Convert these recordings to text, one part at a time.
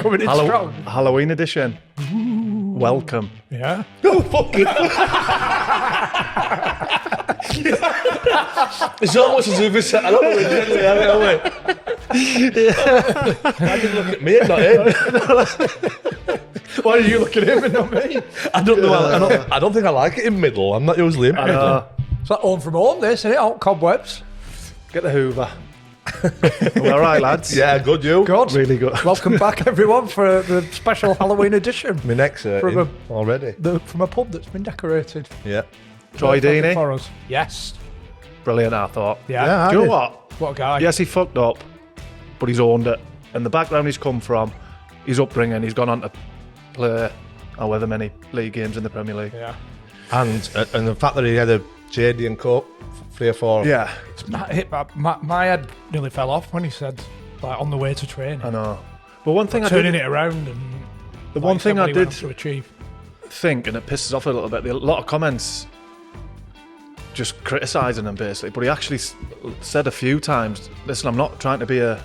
coming in strong. Halloween edition. Ooh. Welcome. Yeah. Oh, fuck it. It's almost as if it's... I don't know where I didn't look at me and not him. Why are you looking at him and not me? I don't know. I don't think I like it in middle. I'm not usually in middle. It's like home from home, this, isn't it? Out cobwebs. Get the Hoover. All right, lads. Yeah, good, you? Good. Really good. Welcome back, everyone, for the special Halloween edition. My neck's hurting already. From a pub that's been decorated. Yeah. Troy Deeney. For us. Yes. Brilliant, I thought. Yeah. Do you know what? What a guy. Yes, he fucked up, but he's owned it. And the background he's come from, his upbringing, he's gone on to play however many league games in the Premier League. Yeah. And the fact that he had a JD and Coke, 3 or 4. Yeah. My head nearly fell off when he said, like, on the way to training. I know. But one thing turning it around and... The one thing I did to achieve. think, and it pisses off a little bit, a lot of comments just criticising him basically, but he actually said a few times, listen, I'm not trying to be a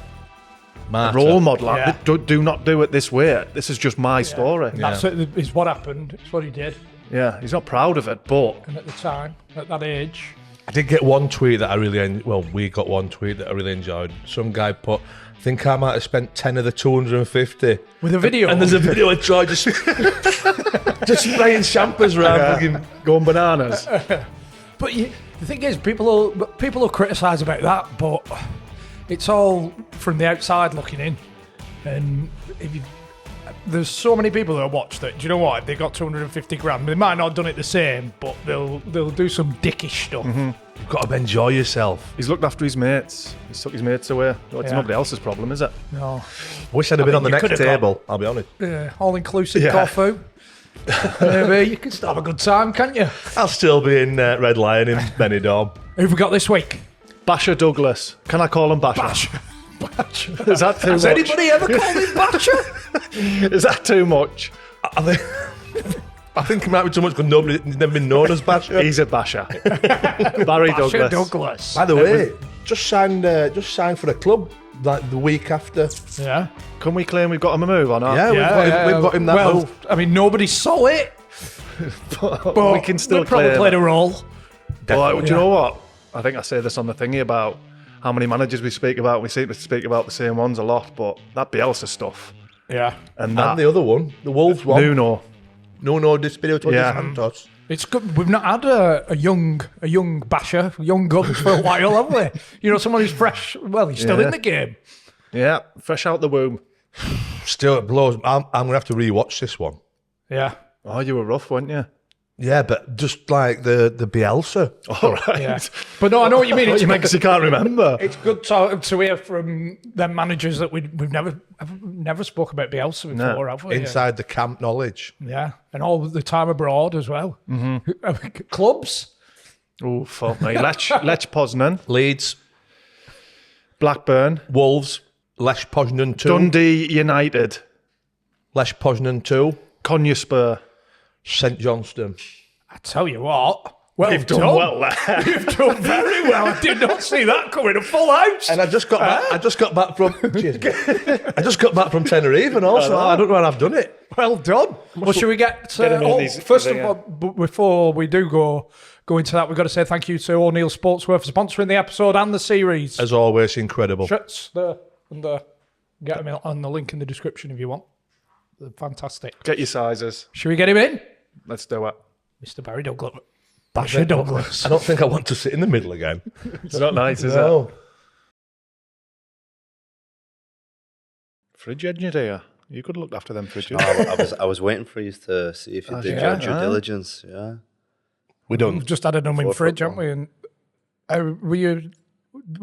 role model. Yeah. Do not do it this way. This is just my story. That's is what happened. It's what he did. Yeah, he's not proud of it, but... And at the time, at that age... I did get one tweet that I really... we got one tweet that I really enjoyed. Some guy put, I think I might have spent 10 of the 250. With a video? And there's a video of Troy just spraying champers around, going bananas. But the thing is, people will criticise about that, but it's all from the outside looking in. And there's so many people that watch that. Do you know what? If they got 250 grand, they might not have done it the same, but they'll do some dickish stuff. Mm-hmm. You've got to enjoy yourself. He's looked after his mates. He's took his mates away. It's nobody else's problem, is it? No. Wish I'd have been on the next table. I'll be honest. All-inclusive coffee. Maybe you can still have a good time, can't you? I'll still be in Red Lion in Benidorm. Who've we got this week? Basher Douglas. Can I call him Basher? Basher. Is that too much? Has anybody ever called him Basher? Is that too much? I think it might be too much because he's never been known as Basher. He's a Basher. Barry Basher Douglas. By the way, just signed for a club like the week after. Yeah. Can we claim we've got him a move or not? Yeah, we've got him that move. I mean, nobody saw it, but we can still probably played a role. Well, do you know what? I think I say this on the thingy about how many managers we speak about. We seem to speak about the same ones a lot, but that Bielsa stuff. Yeah. And the other one, the Wolves one. Nuno Espirito de Santos. It's good. We've not had a young Basher, young guns for a while, have we? You know, someone who's fresh. Well, he's still in the game. Yeah, fresh out the womb. Still, it blows. I'm going to have to rewatch this one. Yeah. Oh, you were rough, weren't you? Yeah, but just like the Bielsa. All right. Yeah. But no, I know what you mean. What you mean because you can't remember? It's good to hear from them managers that we've never spoke about Bielsa before, have we? Inside the camp knowledge. Yeah, and all the time abroad as well. Mm-hmm. Clubs? Oh, fuck me. Lech Poznan. Leeds. Blackburn. Wolves. Lech Poznan 2. Dundee United. Lech Poznan 2. Konyaspor. St Johnstone. I tell you what. Well, you've done well there. You've done very well. I did not see that coming. A full house. And I just got back. I just got back from Tenerife, and also I don't know how I've done it. Well done. Well, should we get first of all, before we do go into that, we've got to say thank you to O'Neills Sportswear for sponsoring the episode and the series. As always, incredible. Shirts there and get them on the link in the description if you want. They're fantastic. Get your sizes. Should we get him in? Let's do it. Mr. Barry Douglas. Basher Douglas. I don't think I want to sit in the middle again. It's not nice, is it? Fridge engineer. You could look after them fridges. I was waiting for you to see if you did your due diligence. Yeah. We've just had a numbing fridge, haven't we? And were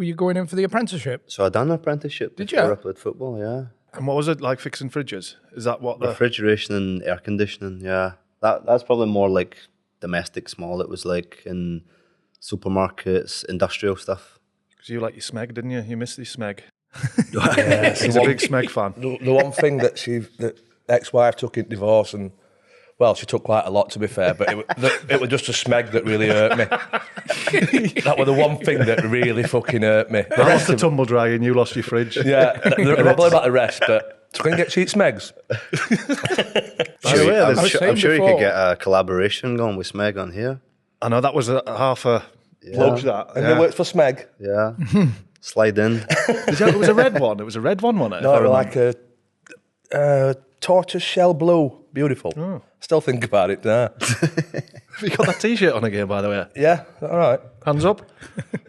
you going in for the apprenticeship? So I done an apprenticeship. Did you? Before I played football, yeah. And what was it like fixing fridges? Is that what the... Refrigeration and air conditioning, yeah. That's probably more like domestic small. It was like in supermarkets, industrial stuff. Because you like your Smeg, didn't you? You missed your Smeg. Yeah, He's a big Smeg fan. The one thing that ex-wife took in divorce, and well, she took quite a lot to be fair, but it was just a Smeg that really hurt me. That was the one thing that really fucking hurt me. I lost the tumble dryer and you lost your fridge. Yeah, probably about the rest, but So can you get cheap smegs? By the way, I'm, there's- I'm sure you before- could get a collaboration going with Smeg on here. I know that was half a plug that. And they worked for Smeg. Yeah. Slide in. It was a red one. It was a red one, wasn't it? No, If I it was remember. like a tortoise shell blue. Beautiful. Oh. Still think about it now. Have you got that T-shirt on again, by the way? Yeah, all right. Hands up.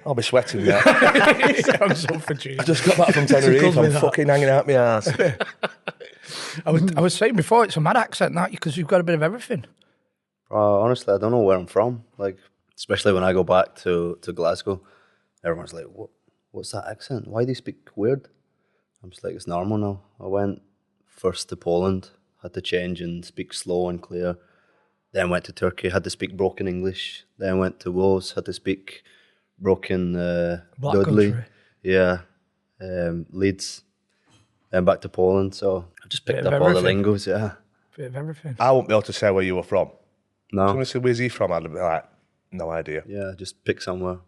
I'll be sweating now. Sounds up for Jesus. I just got back from Tenerife. Tickles me I'm that. fucking hanging out my ass. I was saying before, it's a mad accent, that, because you've got a bit of everything. Honestly, I don't know where I'm from. Like, especially when I go back to Glasgow, everyone's like, what's that accent? Why do you speak weird? I'm just like, it's normal now. I went first to Poland, had to change and speak slow and clear. Then went to Turkey, had to speak broken English. Then went to Wales, had to speak broken Black Dudley. country. Yeah, Leeds. Then back to Poland. So I just picked Bit of up all the everything. lingos, yeah. Bit of everything. I won't be able to say where you were from. No, Someone said, where's he from? I'd be like, no idea. yeah, just pick somewhere.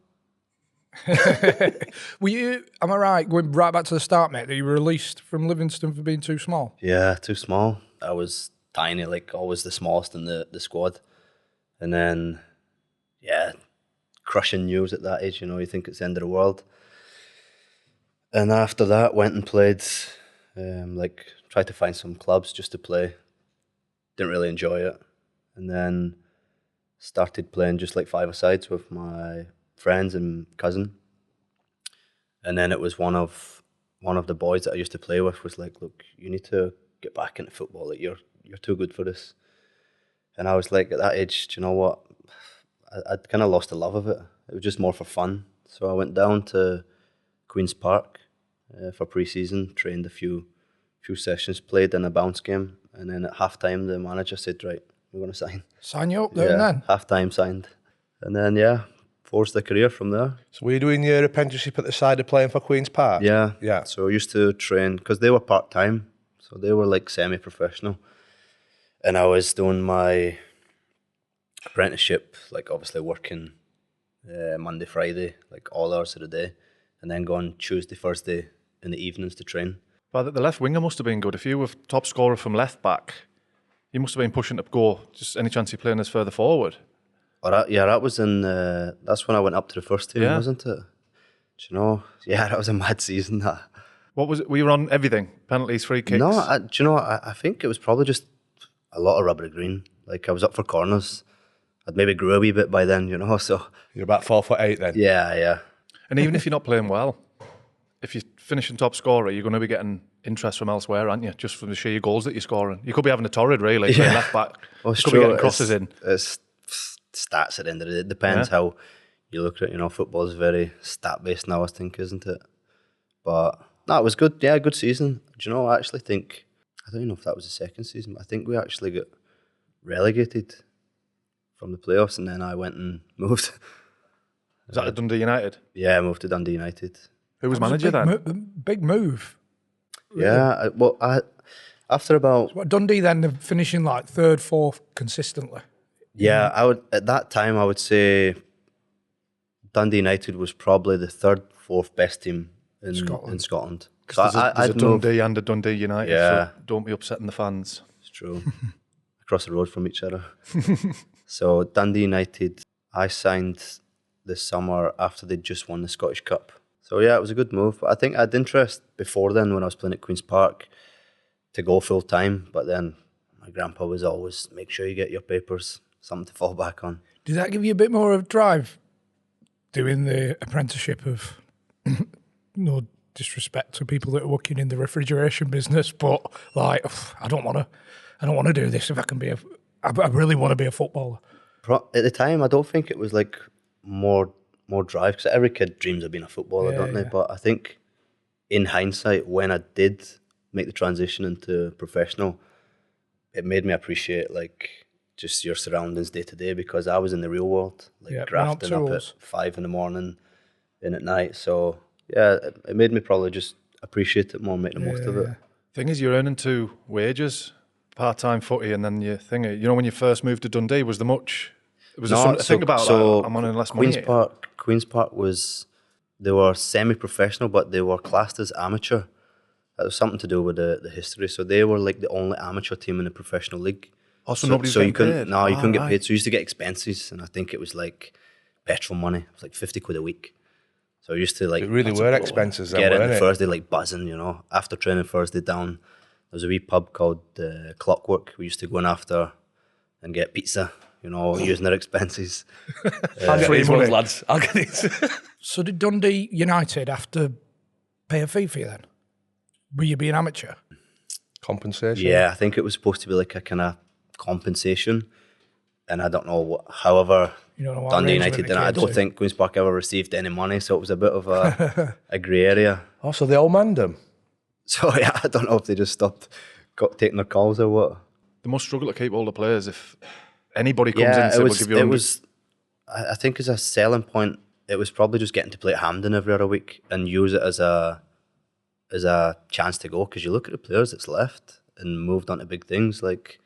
Were you, am I right, going right back to the start, mate, that you were released from Livingston for being too small? Yeah, too small. I was tiny, like always the smallest in the squad. And then, yeah, crushing news at that age, you think it's the end of the world. And after that, went and played, tried to find some clubs just to play. Didn't really enjoy it. And then started playing just like five-a-sides with my friends and cousin. And then it was one of the boys that I used to play with was like, look, you need to get back into football. Like, you're too good for this. And I was like, at that age, do you know what? I'd kind of lost the love of it. It was just more for fun. So I went down to Queen's Park for pre-season, trained a few sessions, played in a bounce game. And then at halftime, the manager said, right, we're going to sign. Sign you up there and then? Halftime signed. And then, yeah, forged a career from there. So were you doing your apprenticeship at the side of playing for Queen's Park? Yeah. Yeah. So I used to train, because they were part-time, so they were like semi-professional. And I was doing my apprenticeship, like obviously working Monday, Friday, like all hours of the day, and then going Tuesday, Thursday in the evenings to train. But the left winger must have been good. If you were top scorer from left back, you must have been pushing to go. Just any chance you're playing us further forward. That was in, that's when I went up to the first team, Yeah. wasn't it? Do you know? Yeah, that was a mad season, that. What was it? We were on everything. Penalties, free kicks. No, do you know, I think it was probably just a lot of rubbery green. Like, I was up for corners. I'd maybe grew a wee bit by then, so... You're about 4'8" then? Yeah. And even if you're not playing well, if you're finishing top scorer, you're going to be getting interest from elsewhere, aren't you? Just from the sheer goals that you're scoring. You could be having a torrid, really, playing left back. Well, you could be getting crosses it's, in. It's stats at the end of the day. It depends how you look at it. Football is very stat-based now, I think, isn't it? But, no, it was good. Yeah, good season. Do you know, I actually think... I don't even know if that was the second season, but I think we actually got relegated from the playoffs, and then I went and moved. Is that at Dundee United? Yeah, I moved to Dundee United. Who was manager then? Big move. Yeah, after about... What, Dundee then, they're finishing like third, fourth consistently. Yeah, I would at that time I would say Dundee United was probably the third, fourth best team in Scotland. So There's a I'd moved, Dundee and a Dundee United, Yeah. so don't be upsetting the fans. it's true, across the road from each other. So Dundee United, I signed this summer after they'd just won the Scottish Cup. So yeah, it was a good move. But I think I had interest before then when I was playing at Queen's Park to go full time. But then my grandpa was always, make sure you get your papers, something to fall back on. Did that give you a bit more of drive doing the apprenticeship of, no disrespect to people that are working in the refrigeration business, but like, I don't want to do this if I can I really want to be a footballer. At the time, I don't think it was like more drive, because every kid dreams of being a footballer, don't they? But I think in hindsight, when I did make the transition into professional, it made me appreciate like just your surroundings day to day, because I was in the real world, like grafting up at 5 a.m, in at night. So yeah, it made me probably just appreciate it more, make the most of it. Thing is, you're earning two wages, part-time footy, and then your thing. When you first moved to Dundee, was there much? Was there something to think about? So I'm on less money. Queen's Park was, they were semi-professional, but they were classed as amateur. It was something to do with the history. So they were like the only amateur team in the professional league. Oh, so nobody's you getting couldn't. paid? No, you couldn't get Right. paid. So you used to get expenses, and I think it was like petrol money. It was like 50 quid a week. So I used to like It really were expenses then, get in weren't the it? Thursday like buzzing, you know. After training Thursday down, there was a wee pub called Clockwork. We used to go in after and get pizza, you know, using their expenses. I'll get Free these money. ones, lads. I'll get these. So did Dundee United have to pay a fee for you then? Were you being amateur? Compensation. Yeah, I think it was supposed to be like a kind of compensation. And I don't know what, however, You don't know what Dundee arrangement United it didn't. I came don't to. think Queen's Park ever received any money, so it was a bit of a grey area. Oh, so they all manned them. So yeah, I don't know if they just stopped taking their calls or what. They must struggle to keep all the players if anybody comes in and Yeah, says, we'll give you it 100. was. I think as a selling point, it was probably just getting to play at Hampden every other week and use it as a chance to go. Because you look at the players that's left and moved on to big things. Like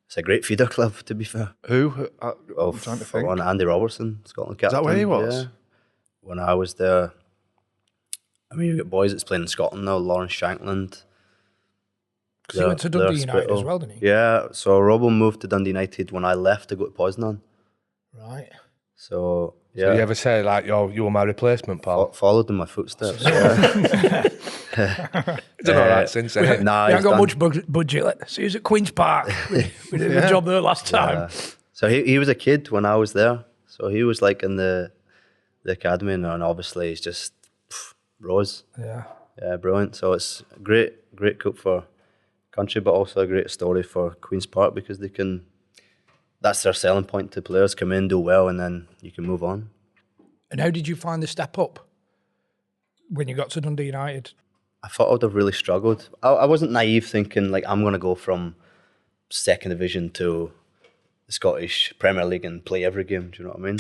it's a great feeder club, to be fair. Who? Well, I'm trying to for think. one, Andy Robertson, Scotland captain. that where he was? Yeah. When I was there, I mean, you've got boys that's playing in Scotland now, Lawrence Shankland. Because he went to Dundee United as well, didn't he? Yeah, so Robbo moved to Dundee United when I left to go to Poznan. Right. So, So yeah, you ever say, like, yo, you were my replacement, pal? followed in my footsteps. Yeah. It's all right since, ain't it? Nah, You he's haven't got done- much budget. Let's see, he was at Queen's Park. We did a good job there last time. So he was a kid when I was there. So he was like in the academy, and obviously he's just rose. Yeah. Yeah, brilliant. So it's a great coup for country, but also a great story for Queen's Park because they can. That's their selling point to players: come in, do well, and then you can move on. And how did you find the step up when you got to Dundee United? I thought I would have really struggled. I wasn't naive thinking like I'm going to go from second division to the Scottish Premier League and play every game. Do you know what I mean?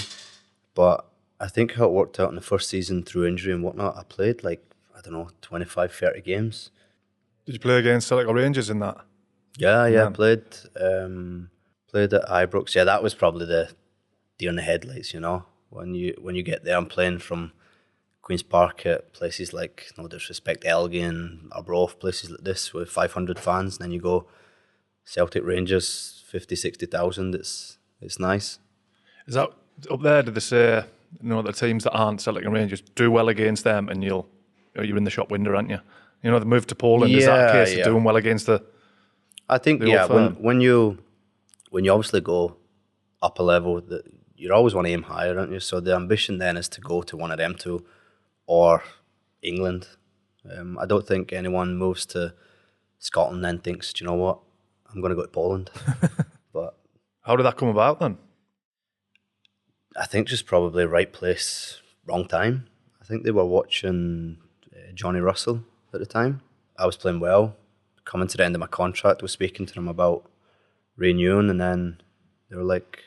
But I think how it worked out in the first season through injury and whatnot, I played like, I don't know, 25, 30 games. Did you play against Celtic or Rangers in that? Yeah, Man. played at Ibrox. Yeah, that was probably the deer in the headlights, you know. When you get there, I'm playing from Queen's Park at places like, no disrespect, Elgin, Arbroath, places like this with 500 fans, and then you go Celtic Rangers, 50, 60,000. It's nice. Is that up there? Did they say, the teams that aren't Celtic and Rangers do well against them, and you're in the shop window, aren't you? You know, the move to Poland, is that a Yeah, case yeah. of doing well against the? I think The old firm. when you obviously go up a level, that you always want to aim higher, don't you? So the ambition then is to go to one of them two, or England. I don't think anyone moves to Scotland then thinks, do you know what, I'm going to go to Poland. But How did that come about then? I think just probably right place, wrong time. I think they were watching Johnny Russell at the time. I was playing well, coming to the end of my contract, was speaking to them about renewing, and then they were like,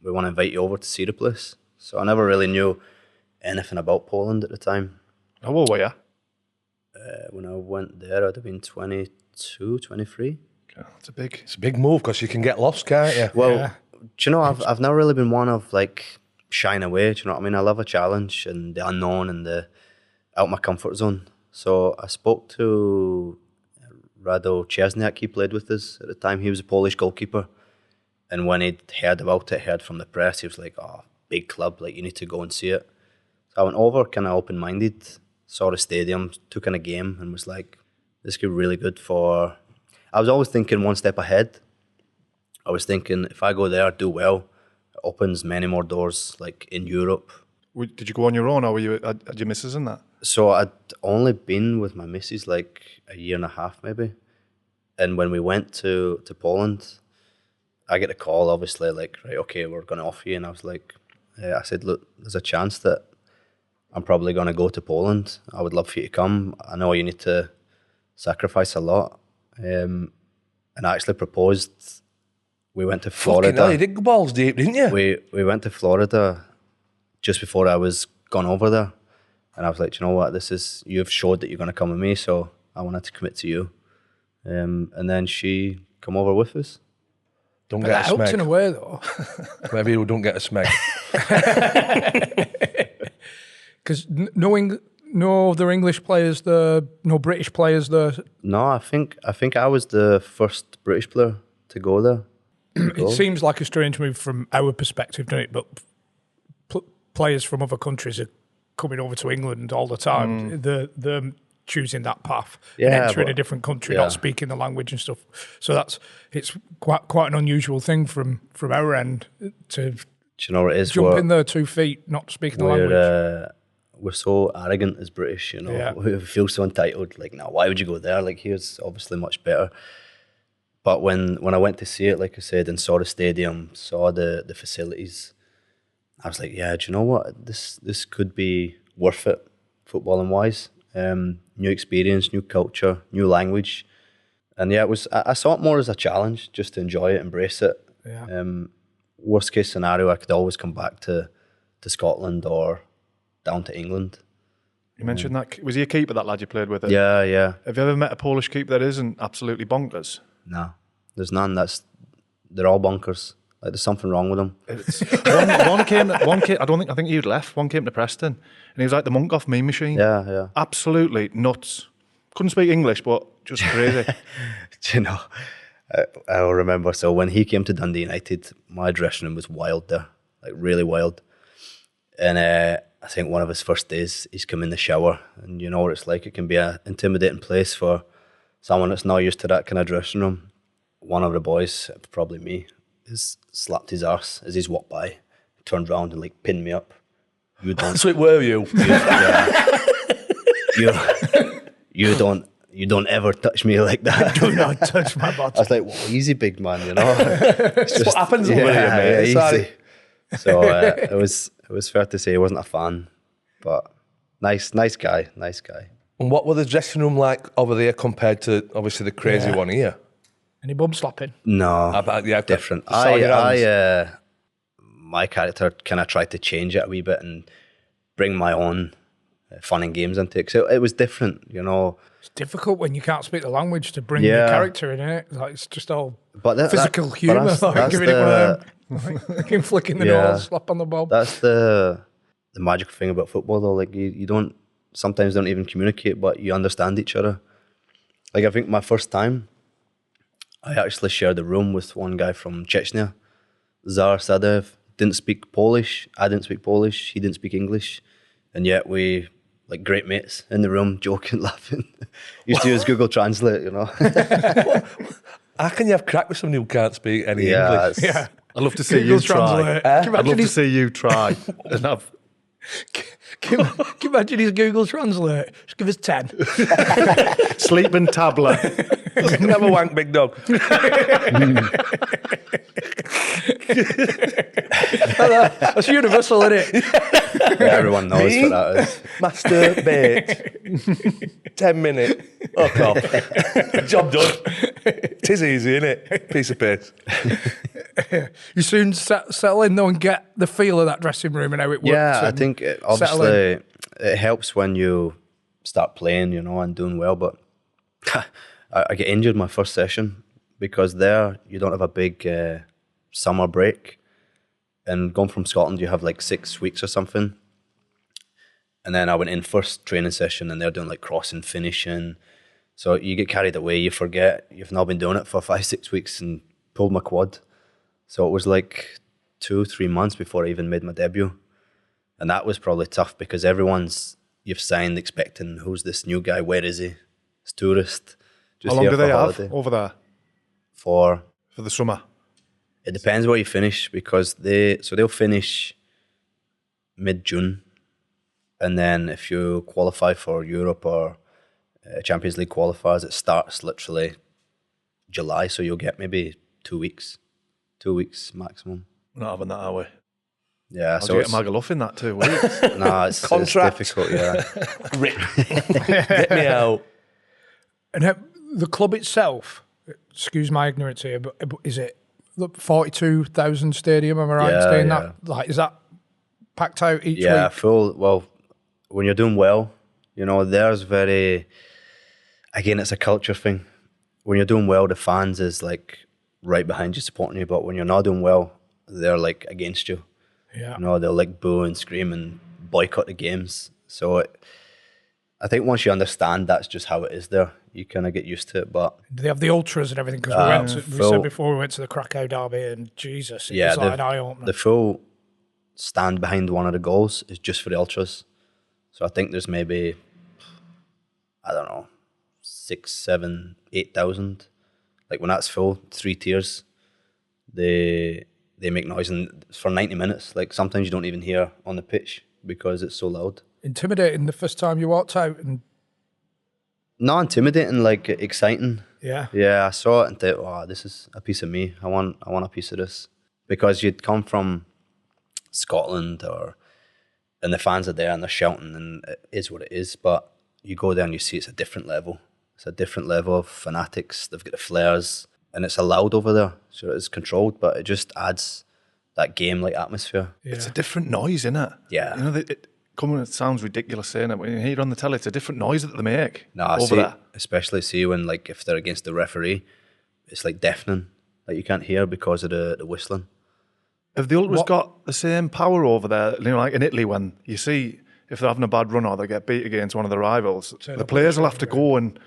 we want to invite you over to see the place. So I never really knew anything about Poland at the time. How old were you? When I went there, I'd have been 22, 23. Okay, it's a big. It's a big move because you can get lost, can't you? Well, Yeah. do you know, I've never really been one of like shying away, do you know what I mean? I love a challenge and the unknown and the out my comfort zone. So I spoke to Rado Czesniak, he played with us at the time. He was a Polish goalkeeper. And when he'd heard about it, heard from the press, he was like, oh, big club, like you need to go and see it. So I went over kind of open-minded, saw the stadium, took in a game and was like, this could be really good for... I was always thinking one step ahead. I was thinking if I go there, do well, it opens many more doors like in Europe. Did you go on your own, or had your missus in that? So I'd only been with my missus like a year and a half maybe. And when we went to Poland, I get a call obviously like, right, okay, we're going to offer you. And I was like, I said, look, there's a chance that I'm probably going to go to Poland. I would love for you to come. I know you need to sacrifice a lot. And I actually proposed. We went to Florida. Fucking hell, you did go balls deep, didn't you? We went to Florida just before I was gone over there. And I was like, you know what, you've showed that you're going to come with me, so I wanted to commit to you. And then she come over with us. Don't But get that a helped in a smeg. way, though. Maybe you don't get a smeg. Because knowing no other English players there, no British players there? No, I think I was the first British player to go there. It seems like a strange move from our perspective, doesn't it? But players from other countries are coming over to England all the time. They're choosing that path, and entering a different country, not speaking the language and stuff. So it's quite an unusual thing from our end to Do you know what it is? jump in there 2 feet, not speaking the language. We're so arrogant as British, you know. Yeah. We feel so entitled. Like, no, why would you go there? Like, here's obviously much better. But when I went to see it, like I said, and saw the stadium, saw the facilities, I was like, yeah, do you know what? This could be worth it, footballing wise. New experience, new culture, new language. And yeah, I saw it more as a challenge, just to enjoy it, embrace it. Yeah. Worst case scenario, I could always come back to Scotland or down to England. You mentioned that. Was he a keeper, that lad you played with? Yeah. Have you ever met a Polish keeper that isn't absolutely bonkers? No, there's none. They're all bonkers. Like, there's something wrong with them. One came. I think you'd left. One came to Preston, and he was like the monk off Mean Machine. Yeah. Absolutely nuts. Couldn't speak English, but just crazy. Do you know? I'll remember. So when he came to Dundee United, my dressing room was wild there, like really wild. And I think one of his first days, he's come in the shower, and you know what it's like. It can be an intimidating place for someone that's not used to that kind of dressing room. One of the boys, probably me, has slapped his arse as he's walked by, turned round and like pinned me up. You don't. So it were you. You don't ever touch me like that. Do not touch my body. I was like, well, easy, big man, you know. It's just what happens over here, mate. It's easy. like- So it was fair to say he wasn't a fan, but nice guy. And what were the dressing room like over there compared to obviously the crazy one here? Any bum slapping? No, different. My character kind of tried to change it a wee bit and bring my own fun and games into it. So it was different, you know. It's difficult when you can't speak the language to bring your character in it. Like, it's just all physical humour. Like, giving it one of them. Like, flicking the nose, slap on the bob. That's the magical thing about football, though. Like, you sometimes don't even communicate, but you understand each other. Like, I think my first time, I actually shared a room with one guy from Chechnya, Zar Sadev. Didn't speak Polish. I didn't speak Polish. He didn't speak English. And yet we, like great mates in the room, joking, laughing. Used to use Google Translate, you know. How can you have crack with somebody who can't speak any English? Yeah. I'd love to see Google you try. Translate. I'd love to see you try. And have Can you imagine his Google Translate? Just give us 10. sleeping tablet. Never wank, big dog. That's universal, isn't it? Everyone knows what that is. Masturbate. 10 minutes. Oh, God. Job done. Tis easy, isn't it? Piece of piss. You soon settle in though and get the feel of that dressing room and how it works. Yeah, I think obviously it helps when you start playing, you know, and doing well. But I get injured my first session because there you don't have a big summer break. And going from Scotland, you have like 6 weeks or something. And then I went in first training session and they're doing like crossing, finishing. So you get carried away, you forget. You've not been doing it for 5-6 weeks and pulled my quad. So it was like 2-3 months before I even made my debut. And that was probably tough because you've signed expecting, who's this new guy? Where is he? It's tourist. How long do they have over there? For the summer? It depends where you finish because they'll finish mid-June. And then if you qualify for Europe or Champions League qualifiers, it starts literally July. So you'll get maybe 2 weeks. 2 weeks maximum. We're not having that, are we? Yeah, so get Magaluf in that 2 weeks. No, it's difficult, yeah. Get me out. And the club itself, excuse my ignorance here, but is it the 42,000 stadium? Am I right in saying that? Like, is that packed out each week? Yeah, full. Well, when you're doing well, you know, again, it's a culture thing. When you're doing well, the fans is like right behind you, supporting you. But when you're not doing well, they're like against you. Yeah. You know, they'll like boo and scream and boycott the games. So I think once you understand that's just how it is there, you kind of get used to it. But Do they have the ultras and everything? Because we said before we went to the Krakow derby, and Jesus, it was like an eye opener. The full stand behind one of the goals is just for the ultras. So I think there's maybe, I don't know, 6, 7, 8,000. Like when that's full, 3 tiers, they make noise, and it's for 90 minutes. Like sometimes you don't even hear on the pitch because it's so loud. Intimidating the first time you walked out, and not intimidating, like exciting. yeah, Yeah, I saw it and thought, oh, this is a piece of me. I want a piece of this. Because you'd come from Scotland, and the fans are there and they're shouting, and it is what it is. But you go there and you see it's a different level. It's a different level of fanatics. They've got the flares, and it's allowed over there, so it's controlled. But it just adds that game-like atmosphere. yeah. It's a different noise, isn't it? Yeah. You know, it sounds ridiculous saying it, when you hear it on the telly, it's a different noise that they make No, over there. Especially see when, like, if they're against the referee, it's like deafening. Like you can't hear because of the whistling. Have the Ultras got the same power over there? You know, like in Italy, when you see if they're having a bad run or they get beat against one of the rivals, the players will have to go and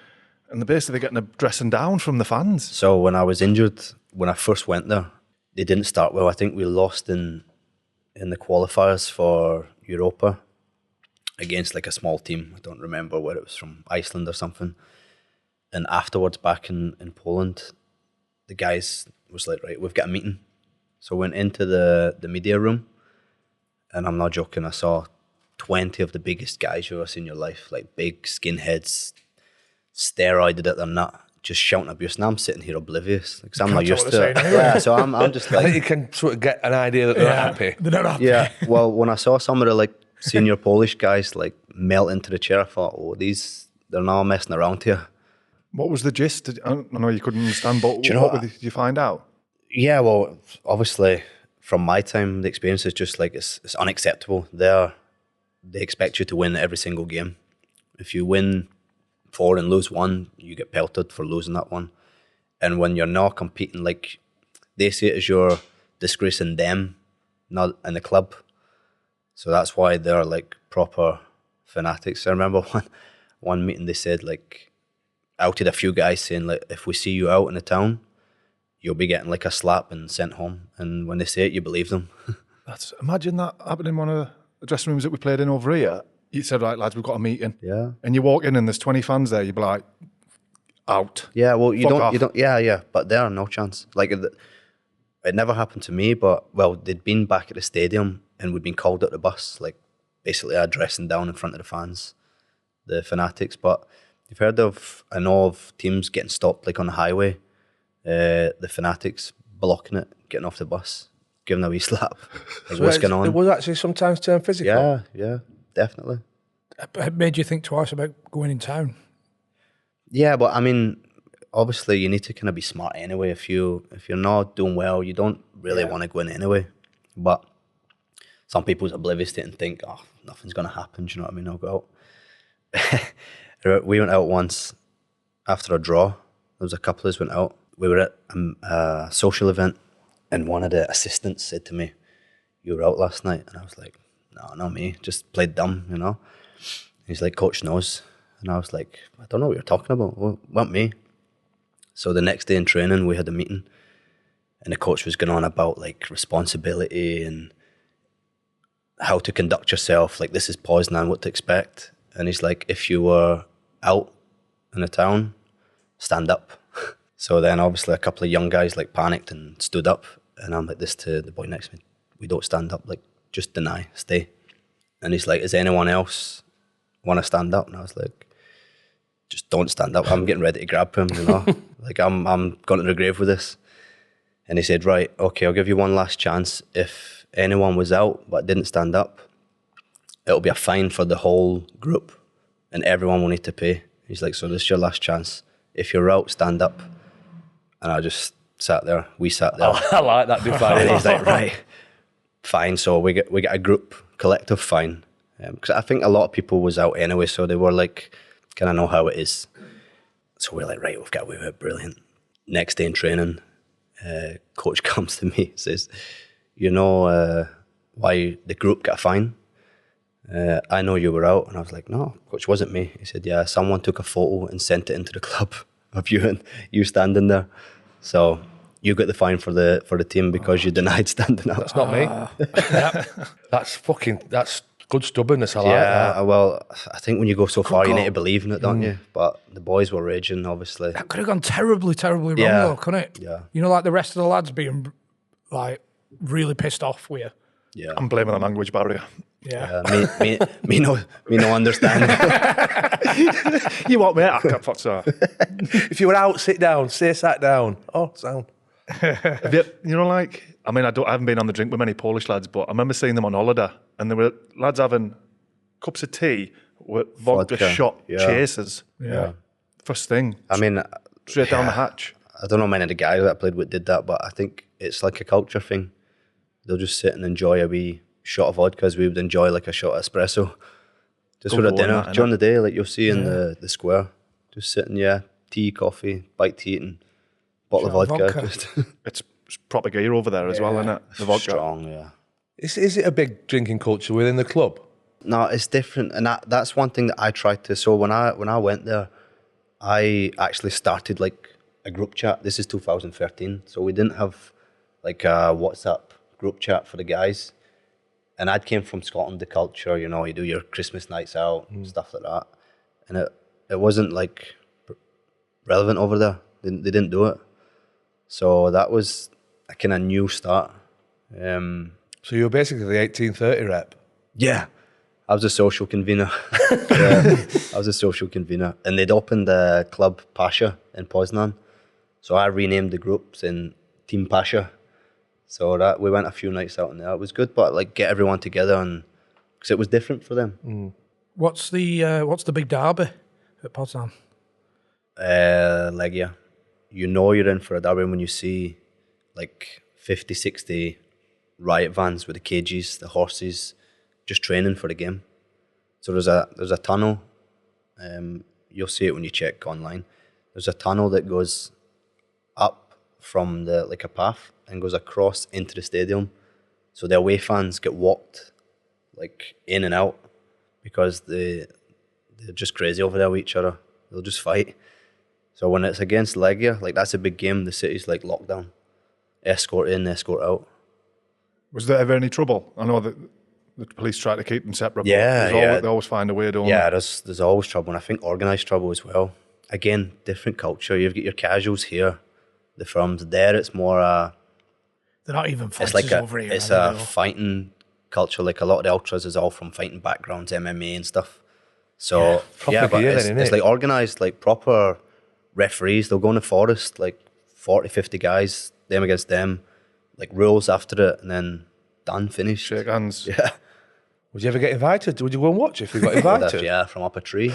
they're basically getting a dressing down from the fans. So when I was injured, when I first went there, they didn't start well. I think we lost in the qualifiers for Europa against like a small team. I don't remember where it was, from Iceland or something. And afterwards, back in Poland, the guys was like, right, we've got a meeting. So I went into the media room, and I'm not joking, I saw 20 of the biggest guys you've ever seen in your life, like big skinheads, steroided at their nut, just shouting abuse. And I'm sitting here oblivious, because I'm not used to it. Yeah, so I'm just I like... think you can sort of get an idea that they're not happy. They're not happy. Yeah, well, when I saw some of the like senior Polish guys like melt into the chair, I thought, oh, they're not messing around here. What was the gist? I know you couldn't understand, but Do you know did you find out? Yeah, well, obviously, from my time, the experience is just like it's unacceptable. They expect you to win every single game. If you win 4 and lose 1, you get pelted for losing that one. And when you're not competing, like they see it as you're disgracing them, not in the club. So that's why they're like proper fanatics. I remember one meeting they said, like, outed a few guys saying, like, if we see you out in the town, you'll be getting like a slap and sent home. And when they say it, you believe them. Imagine that happening in one of the dressing rooms that we played in over here. You said, right, lads, we've got a meeting. Yeah. And you walk in and there's 20 fans there, you'd be like, out. Yeah, well, you Fuck off. don't, yeah, but there are no chance. Like, it never happened to me, but, well, they'd been back at the stadium and we'd been called out the bus, like, basically dressing down in front of the fans, the fanatics. But you've heard of, I know of teams getting stopped, like on the highway, the fanatics blocking it, getting off the bus, giving a wee slap. Like, what's going on? It was actually sometimes turn physical. Yeah, definitely. It made you think twice about going in town. Yeah, but I mean, obviously you need to kind of be smart anyway. If you're not doing well, you don't really want to go in anyway. But some people's oblivious to it and think, oh, nothing's going to happen. Do you know what I mean? I'll go out. We went out once after a draw. There was a couple of us went out. We were at a social event, and one of the assistants said to me, "You were out last night?" And I was like, "No, not me. Just played dumb, you know." He's like, "Coach knows." And I was like, "I don't know what you're talking about. Well, weren't me." So the next day in training, we had a meeting, and the coach was going on about like responsibility and how to conduct yourself. Like, this is Poznan, what to expect. And he's like, if you were out in the town, stand up. So then obviously a couple of young guys like panicked and stood up. And I'm like this to the boy next to me, we don't stand up, like just deny, stay. And he's like, does anyone else want to stand up? And I was like, just don't stand up. I'm getting ready to grab him, you know. Like I'm going to the grave with this. And he said, right, okay, I'll give you one last chance. If anyone was out but didn't stand up, it'll be a fine for the whole group and everyone will need to pay. He's like, so this is your last chance. If you're out, stand up. And I just sat there. We sat there. I like that defiance. And he's like, right, fine. So we get a group collective fine. Because I think a lot of people was out anyway, so they were like, kind of know how it is. So we're like, right, we've got away with it, brilliant. Next day in training, coach comes to me and says, you know why the group got a fine? I know you were out. And I was like, no, coach, wasn't me. He said, yeah, someone took a photo and sent it into the club of you and you standing there. So you got the fine for the team because you denied standing up. That's not me. That's good stubbornness. I like that. Well, I think when you go so far, you need to believe in it, don't you? But the boys were raging, obviously. That could have gone terribly, terribly wrong, though, couldn't it? Yeah. You know, like the rest of the lads being like really pissed off with you. Yeah. I'm blaming the language barrier. Yeah. Me no understand. You want me? I can't fuck so. If you were out, sit down. Say sat down. Oh, sound. Have you know, like, I mean, I haven't been on the drink with many Polish lads, but I remember seeing them on holiday, and there were lads having cups of tea with vodka shot chasers. Yeah. First thing. I mean, straight down the hatch. I don't know many of the guys that I played with did that, but I think it's like a culture thing. They'll just sit and enjoy a wee shot of vodka as we would enjoy like a shot of espresso. Just for a dinner. During the day, like you'll see in the square, just sitting, tea, coffee, bite to eat and bottle of vodka. It's proper gear over there as well, isn't it? The vodka. Strong, yeah. Is it a big drinking culture within the club? No, it's different, and that's one thing that I tried to. So when I went there, I actually started like a group chat. This is 2013, so we didn't have like a WhatsApp group chat for the guys. And I came from Scotland, the culture, you know, you do your Christmas nights out, stuff like that. And it wasn't like relevant over there. They didn't do it. So that was a kind of new start. So you were basically the 1830 rep? Yeah. I was a social convener. I was a social convener. And they'd opened the club Pasha in Poznan. So I renamed the groups in Team Pasha. So that we went a few nights out in there. It was good, but like get everyone together and because it was different for them. What's the big derby at Poznan? Legia. You know you're in for a derby when you see like 50, 60 riot vans with the cages, the horses, just training for the game. So there's a tunnel. You'll see it when you check online. There's a tunnel that goes up from the like a path and goes across into the stadium. So the away fans get walked like in and out because they're just crazy over there with each other. They'll just fight. So when it's against Legia, like that's a big game. The city's like locked down. Escort in, escort out. Was there ever any trouble? I know that the police try to keep them separate. Yeah, but they always find a way, don't they? Yeah, there's always trouble, and I think organised trouble as well. Again, different culture. You've got your casuals here. The firms there, it's more They're not even fighters it's like over here. It's a fighting culture. Like a lot of the ultras is all from fighting backgrounds, MMA and stuff. So Proper but gear it's, then, it's innit? like organised, like proper referees. They'll go in the forest, like 40, 50 guys, them against them, like rules after it, and then done, finished. Shake hands. Yeah. Would you ever get invited? Would you go and watch if you got invited? Yeah, from up a tree.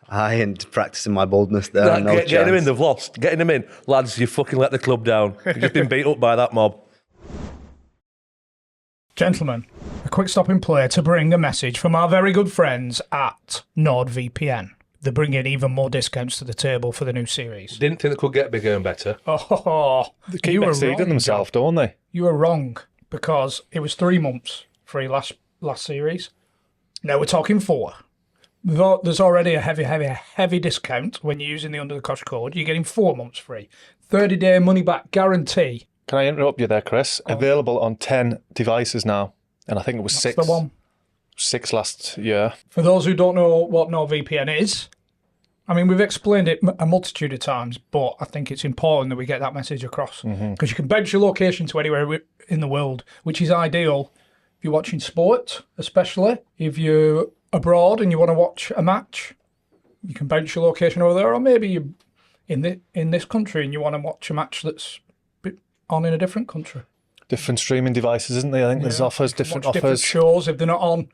I ain't practicing my boldness there. Right, no getting them in, chance. they've lost. Getting them in. Lads, you fucking let the club down. You've just been beat up by that mob. Gentlemen, a quick stop in play to bring a message from our very good friends at NordVPN. They're bringing even more discounts to the table for the new series. Didn't think it could get bigger and better. Oh, They keep exceeding themselves, don't they? You were wrong because it was 3 months free last series. Now we're talking 4. There's already a heavy discount when you're using the Undr The Cosh code. You're getting 4 months free. 30-day money-back guarantee. Can I interrupt you there, Chris? Available on 10 devices now. And I think it was That's 6. the one. 6 last year. For those who don't know what NordVPN is, I mean, we've explained it a multitude of times, but I think it's important that we get that message across. Because you can bench your location to anywhere in the world, which is ideal if you're watching sport, especially if you're abroad and you want to watch a match. You can bounce your location over there, or maybe you're in this country and you want to watch a match that's on in a different country. Different streaming devices, isn't there? I think there's offers, different Watch offers. different shows. If they're not on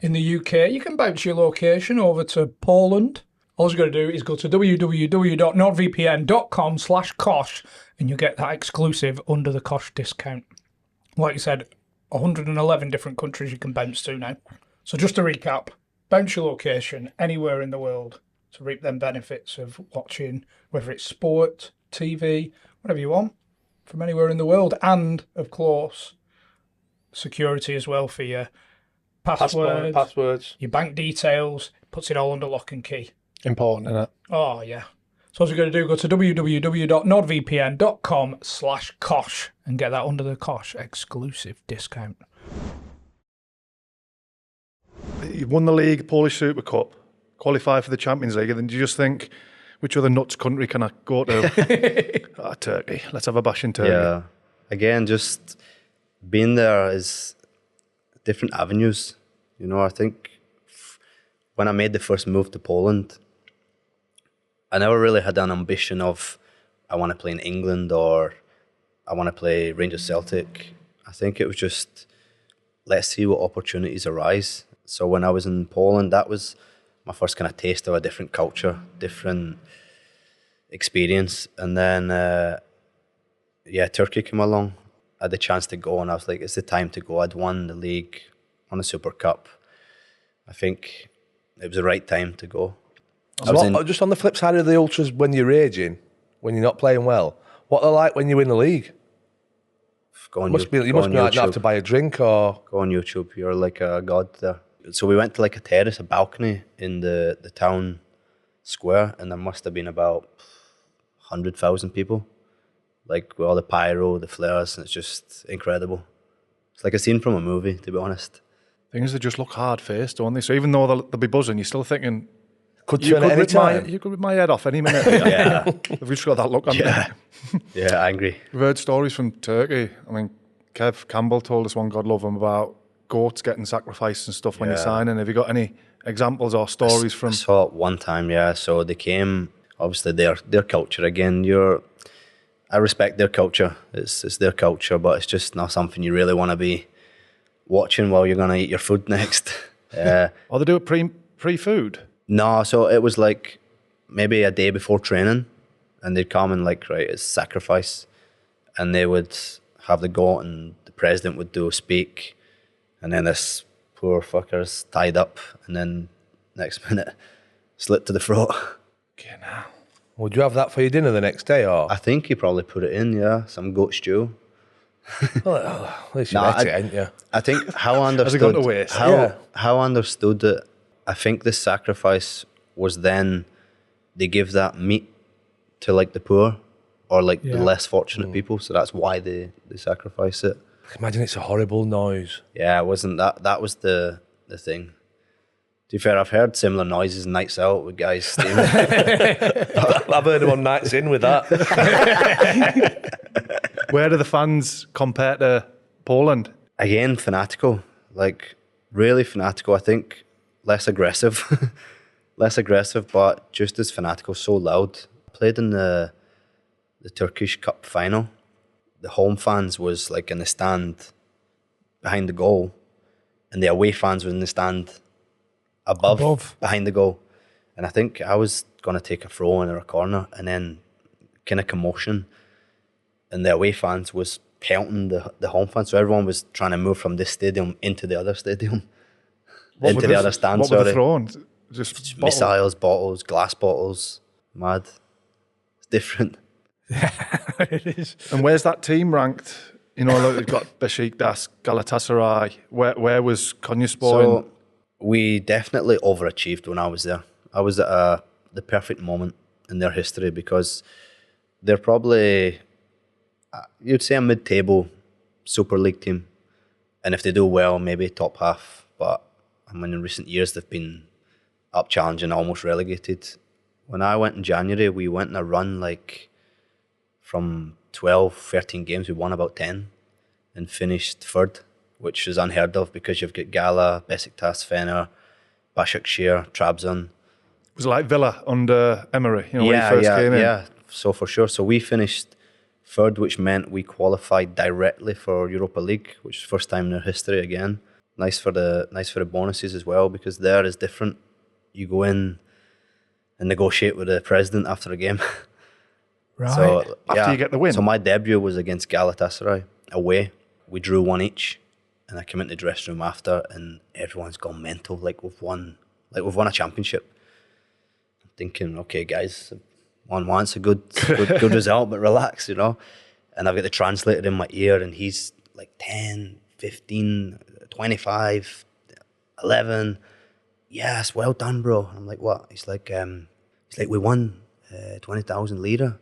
in the UK, you can bounce your location over to Poland. All you've got to do is go to www.nordvpn.com/Cosh and you get that exclusive Undr The Cosh discount. Like you said, 111 different countries you can bounce to now. So just to recap, bounce your location anywhere in the world to reap them benefits of watching, whether it's sport, TV, whatever you want, from anywhere in the world. And, of course, security as well for your passwords, your bank details. Puts it all under lock and key. Important, isn't it? Oh, yeah. So what you're going to do, go to www.nordvpn.com/Cosh and get that Undr The Cosh exclusive discount. You won the league, Polish Super Cup, qualify for the Champions League, and then do you just think, which other nuts country can I go to? Turkey. Let's have a bash in Turkey. Yeah. Again, just being there is different avenues. You know, I think when I made the first move to Poland, I never really had an ambition of I want to play in England or I want to play Rangers Celtic. I think it was just, let's see what opportunities arise. So when I was in Poland, that was my first kind of taste of a different culture, different experience. And then, Turkey came along. I had the chance to go and I was like, it's the time to go. I'd won the league, won the Super Cup. I think it was the right time to go. Just on the flip side of the ultras, when you're raging, when you're not playing well, what they're like when you win the league? You must be like not have to buy a drink or... Go on YouTube, you're like a god there. So we went to like a terrace, a balcony in the town square, and there must have been about 100,000 people. Like with all the pyro, the flares, and it's just incredible. It's like a scene from a movie, to be honest. Things that just look hard-faced, don't they? So even though they'll be buzzing, you're still thinking... You could rip my head off any minute. Yeah. We've just got that look on there. Yeah, angry. We've heard stories from Turkey. I mean, Kev Campbell told us one, God love him, about goats getting sacrificed and stuff when you're signing. Have you got any examples or stories from... I saw it one time, yeah. So they came, obviously their culture again. I respect their culture. It's their culture, but it's just not something you really want to be watching while you're going to eat your food next. Or they do it pre-food? No, so it was like maybe a day before training, and they'd come and like, right, it's sacrifice, and they would have the goat, and the president would do a speak, and then this poor fucker's tied up, and then next minute slit to the throat. Okay, now. Would you have that for your dinner the next day, or? I think he probably put it in, yeah, some goat stew. Well, at least you ate it, ain't you? I think how I understood gone to waste? how I understood it. I think the sacrifice was then they give that meat to like the poor or like the less fortunate people. So that's why they sacrifice it. Imagine it's a horrible noise. Yeah, it wasn't that. That was the thing. To be fair, I've heard similar noises nights out with guys steaming. I've heard them on nights in with that. Where do the fans compare to Poland? Again, fanatical. Like really fanatical. I think less aggressive, but just as fanatical, so loud. I played in the Turkish Cup final. The home fans was like in the stand behind the goal, and the away fans were in the stand above behind the goal. And I think I was going to take a throw in or a corner, and then kind of commotion, and the away fans was pelting the home fans, so everyone was trying to move from this stadium into the other stadium. Into the other stand, what were they throwing? Just missiles, bottles, glass bottles. Mad. It's different. It is. And where's that team ranked? You know, like we've got Besiktas, Galatasaray. Where was Konyaspor? So we definitely overachieved when I was there. I was at the perfect moment in their history because they're probably, you'd say, a mid-table Super League team. And if they do well, maybe top half. But I mean, in recent years, they've been up challenging, almost relegated. When I went in January, we went in a run like from 12, 13 games, we won about 10 and finished third, which is unheard of because you've got Gala, Besiktas, Fener, Başakşehir, Trabzon. It was like Villa under Emery, you know, when he first came in. Yeah, so for sure. So we finished third, which meant we qualified directly for Europa League, which is the first time in their history again. Nice for the bonuses as well, because there is different. You go in and negotiate with the president after a game. Right. So, After you get the win. So my debut was against Galatasaray away. We drew 1-1, and I came into the dressing room after, and everyone's gone mental. Like we've won a championship. I'm thinking, okay, guys, 1-1's a good result, but relax, you know. And I've got the translator in my ear, and he's like 10, 15, 25, 11. Yes, well done, bro. I'm like, what? He's like, we won 20,000 lira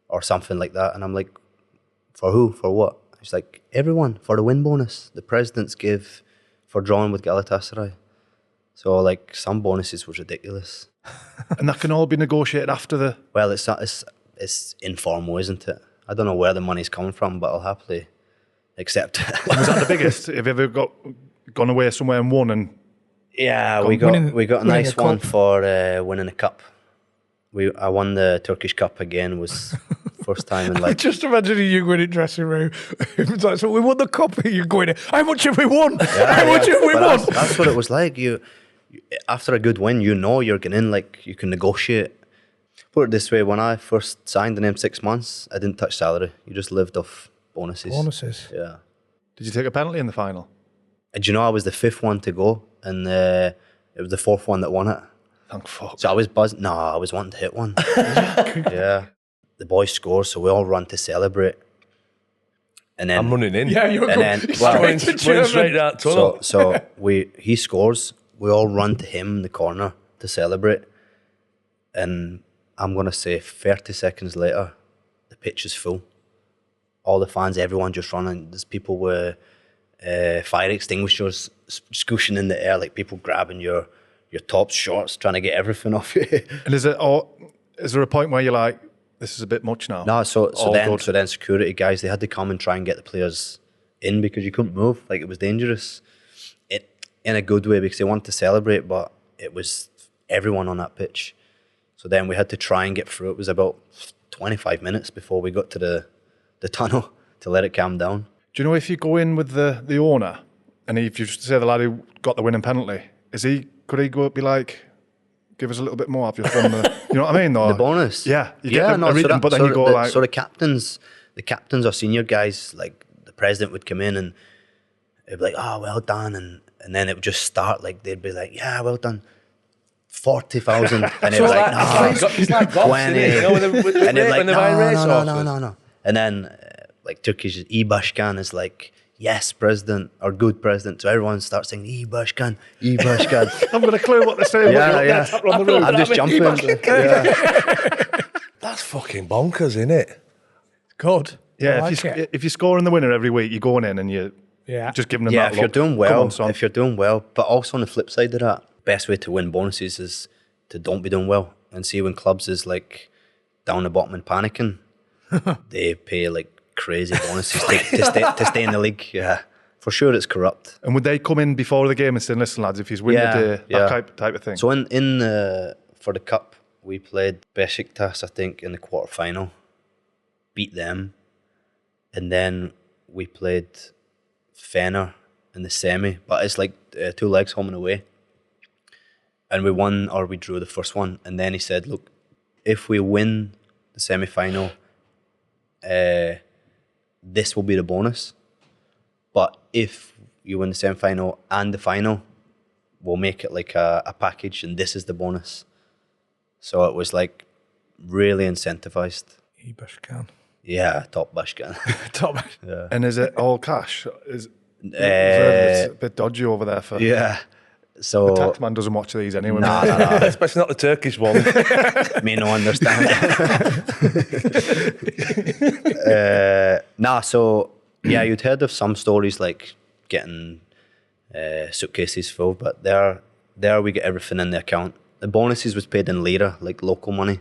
or something like that. And I'm like, for who? For what? He's like, everyone, for the win bonus. The presidents give for drawing with Galatasaray. So like some bonuses was ridiculous. And that can all be negotiated after the... Well, it's informal, isn't it? I don't know where the money's coming from, but I'll happily accept it. Was that the biggest? Have you ever gone away somewhere and won? And yeah, we got a nice one for winning a cup. I won the Turkish Cup again. Was first time in like. Just imagining you going in dressing room. It's like, so we won the cup. You're going, how much have we won? How much have we won? That's what it was like. You after a good win, you know you're getting in. Like you can negotiate. Put it this way: when I first signed in them 6 months, I didn't touch salary. You just lived off bonuses. Bonuses. Yeah. Did you take a penalty in the final? And you know, I was the 5th one to go, and it was the 4th one that won it. Thank fuck. So I was buzzing. No, I was wanting to hit one. Yeah. The boys score, so we all run to celebrate. And then I'm running in. Yeah, you're running straight out tunnel. So he scores. We all run to him in the corner to celebrate. And I'm going to say 30 seconds later, the pitch is full. All the fans, everyone just running. There's people with fire extinguishers scooshing in the air, like people grabbing your top shorts, trying to get everything off you. And is there a point where you're like, this is a bit much now? No, so then security guys, they had to come and try and get the players in because you couldn't move. Like it was dangerous. In a good way because they wanted to celebrate, but it was everyone on that pitch. So then we had to try and get through. It was about 25 minutes before we got to the tunnel to let it calm down. Do you know if you go in with the owner and if you say the lad who got the winning penalty, could he go up be like, give us a little bit more of your from the, you know what I mean? Or, the bonus? Yeah. You get a reading, but then you go like... So the captains or senior guys, like the president would come in and it'd be like, oh, well done. And then it would just start like, they'd be like, yeah, well done. 40,000. And it was like, no, it's like golf, 20. Isn't it? You know, and they're like, no. And then like Turkish İ-Başkan is like, yes, president, or good president. So everyone starts saying, İ-Başkan, İ-Başkan. I've got a clue what they're saying. Yeah. I'm just jumping. That's fucking bonkers, isn't it? Good. Yeah, if you're scoring the winner every week, you're going in and you're just giving them that if you're doing well, but also on the flip side of that, best way to win bonuses is to don't be doing well. And see when clubs is like down the bottom and panicking, they pay like crazy bonuses to stay in the league. Yeah, for sure it's corrupt. And would they come in before the game and say, listen lads, if you win the day, that type of thing? So for the cup, we played Besiktas, I think, in the quarter-final, beat them, and then we played Fener in the semi, but it's like 2 legs home and away. And we won or we drew the first one. And then he said, look, if we win the semi-final, this will be the bonus. But if you win the semi-final and the final, we'll make it like a package and this is the bonus. So it was like really incentivized. İ-Başkan. Yeah, top Başkan. Top. Yeah. And is it all cash? It's a bit dodgy over there for... Yeah. So the tax man doesn't watch these anyway. No. Especially not the Turkish one. Me no understand. So yeah, you'd heard of some stories like getting suitcases full, but there we get everything in the account. The bonuses was paid in lira, like local money.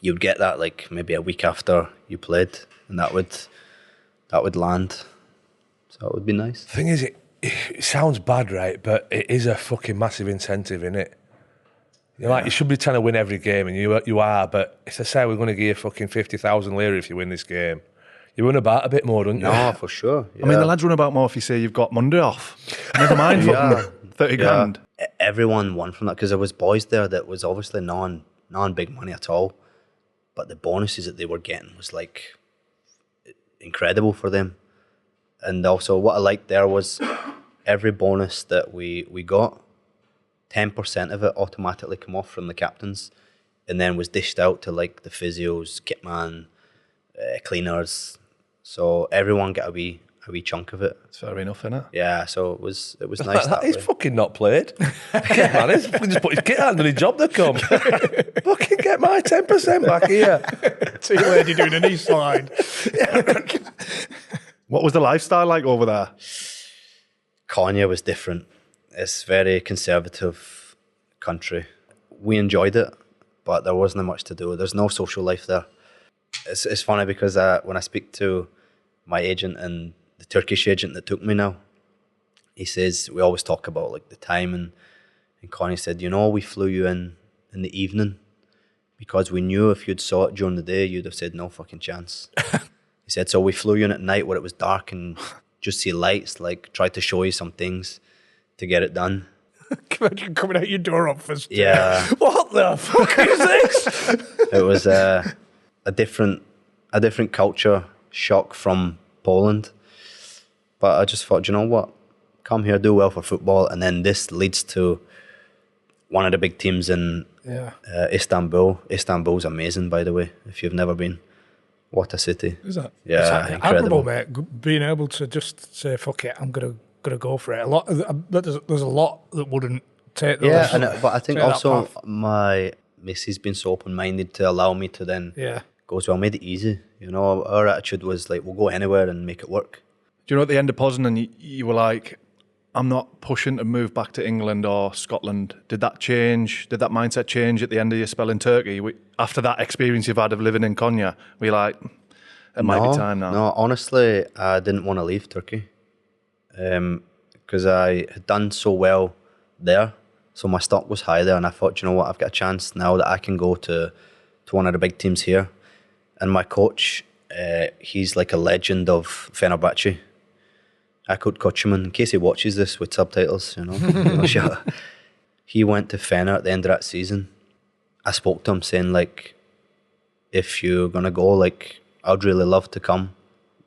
You'd get that like maybe a week after you played, and that would land. So it would be nice. The thing is, it sounds bad, right? But it is a fucking massive incentive, isn't it? You're like, you should be trying to win every game, and you are, but if they say we're going to give you fucking 50,000 lira if you win this game, you run about a bit more, don't you? No, for sure. Yeah. I mean, the lads run about more if you say you've got Monday off. Never mind fucking 30 grand. Everyone won from that, because there was boys there that was obviously non-big money at all, but the bonuses that they were getting was like incredible for them. And also what I liked there was every bonus that we got, 10% of it automatically come off from the captains and then was dished out to like the physios, kitman, cleaners. So everyone got a wee a wee chunk of it. It's fair enough, innit? Yeah, so it was nice that He's way. fucking not played. Man, he's fucking just put his kit hand on his job to come. Fucking get my 10% back here. See you lady doing a knee slide. What was the lifestyle like over there? Konya was different. It's very conservative country. We enjoyed it, but there wasn't much to do. There's no social life there. It's funny because when I speak to my agent and the Turkish agent that took me now, he says, we always talk about like the time, and Connie said, we flew you in the evening because we knew if you'd saw it during the day, you'd have said no fucking chance. He said, so we flew you in at night where it was dark and just see lights, like tried to show you some things to get it done. Imagine coming out your door office. Yeah. What the fuck is this? It was a different culture shock from Poland. But I just thought, you know what? Come here, do well for football, and then this leads to one of the big teams in Istanbul. Istanbul's amazing, by the way, if you've never been. What a city. Is that? Yeah, It's incredible. admirable, mate. Being able to just say, fuck it, I'm gonna go for it. There's a lot that wouldn't take those. Yeah, but I think take that also path. my missus been so open-minded to allow me to then go as well, made it easy. Our attitude was like, we'll go anywhere and make it work. Do you know at the end of Poznan, you were like, I'm not pushing to move back to England or Scotland. Did that change? Did that mindset change at the end of your spell in Turkey? After that experience you've had of living in Konya, were you like, it might be time now? No, honestly, I didn't want to leave Turkey because I had done so well there. So my stock was high there, and I thought, you know what, I've got a chance now that I can go to one of the big teams here. And my coach, he's like a legend of Fenerbahce. I could coach him in case he watches this with subtitles, He went to Fener at the end of that season. I spoke to him saying, like, if you're going to go, like, I'd really love to come.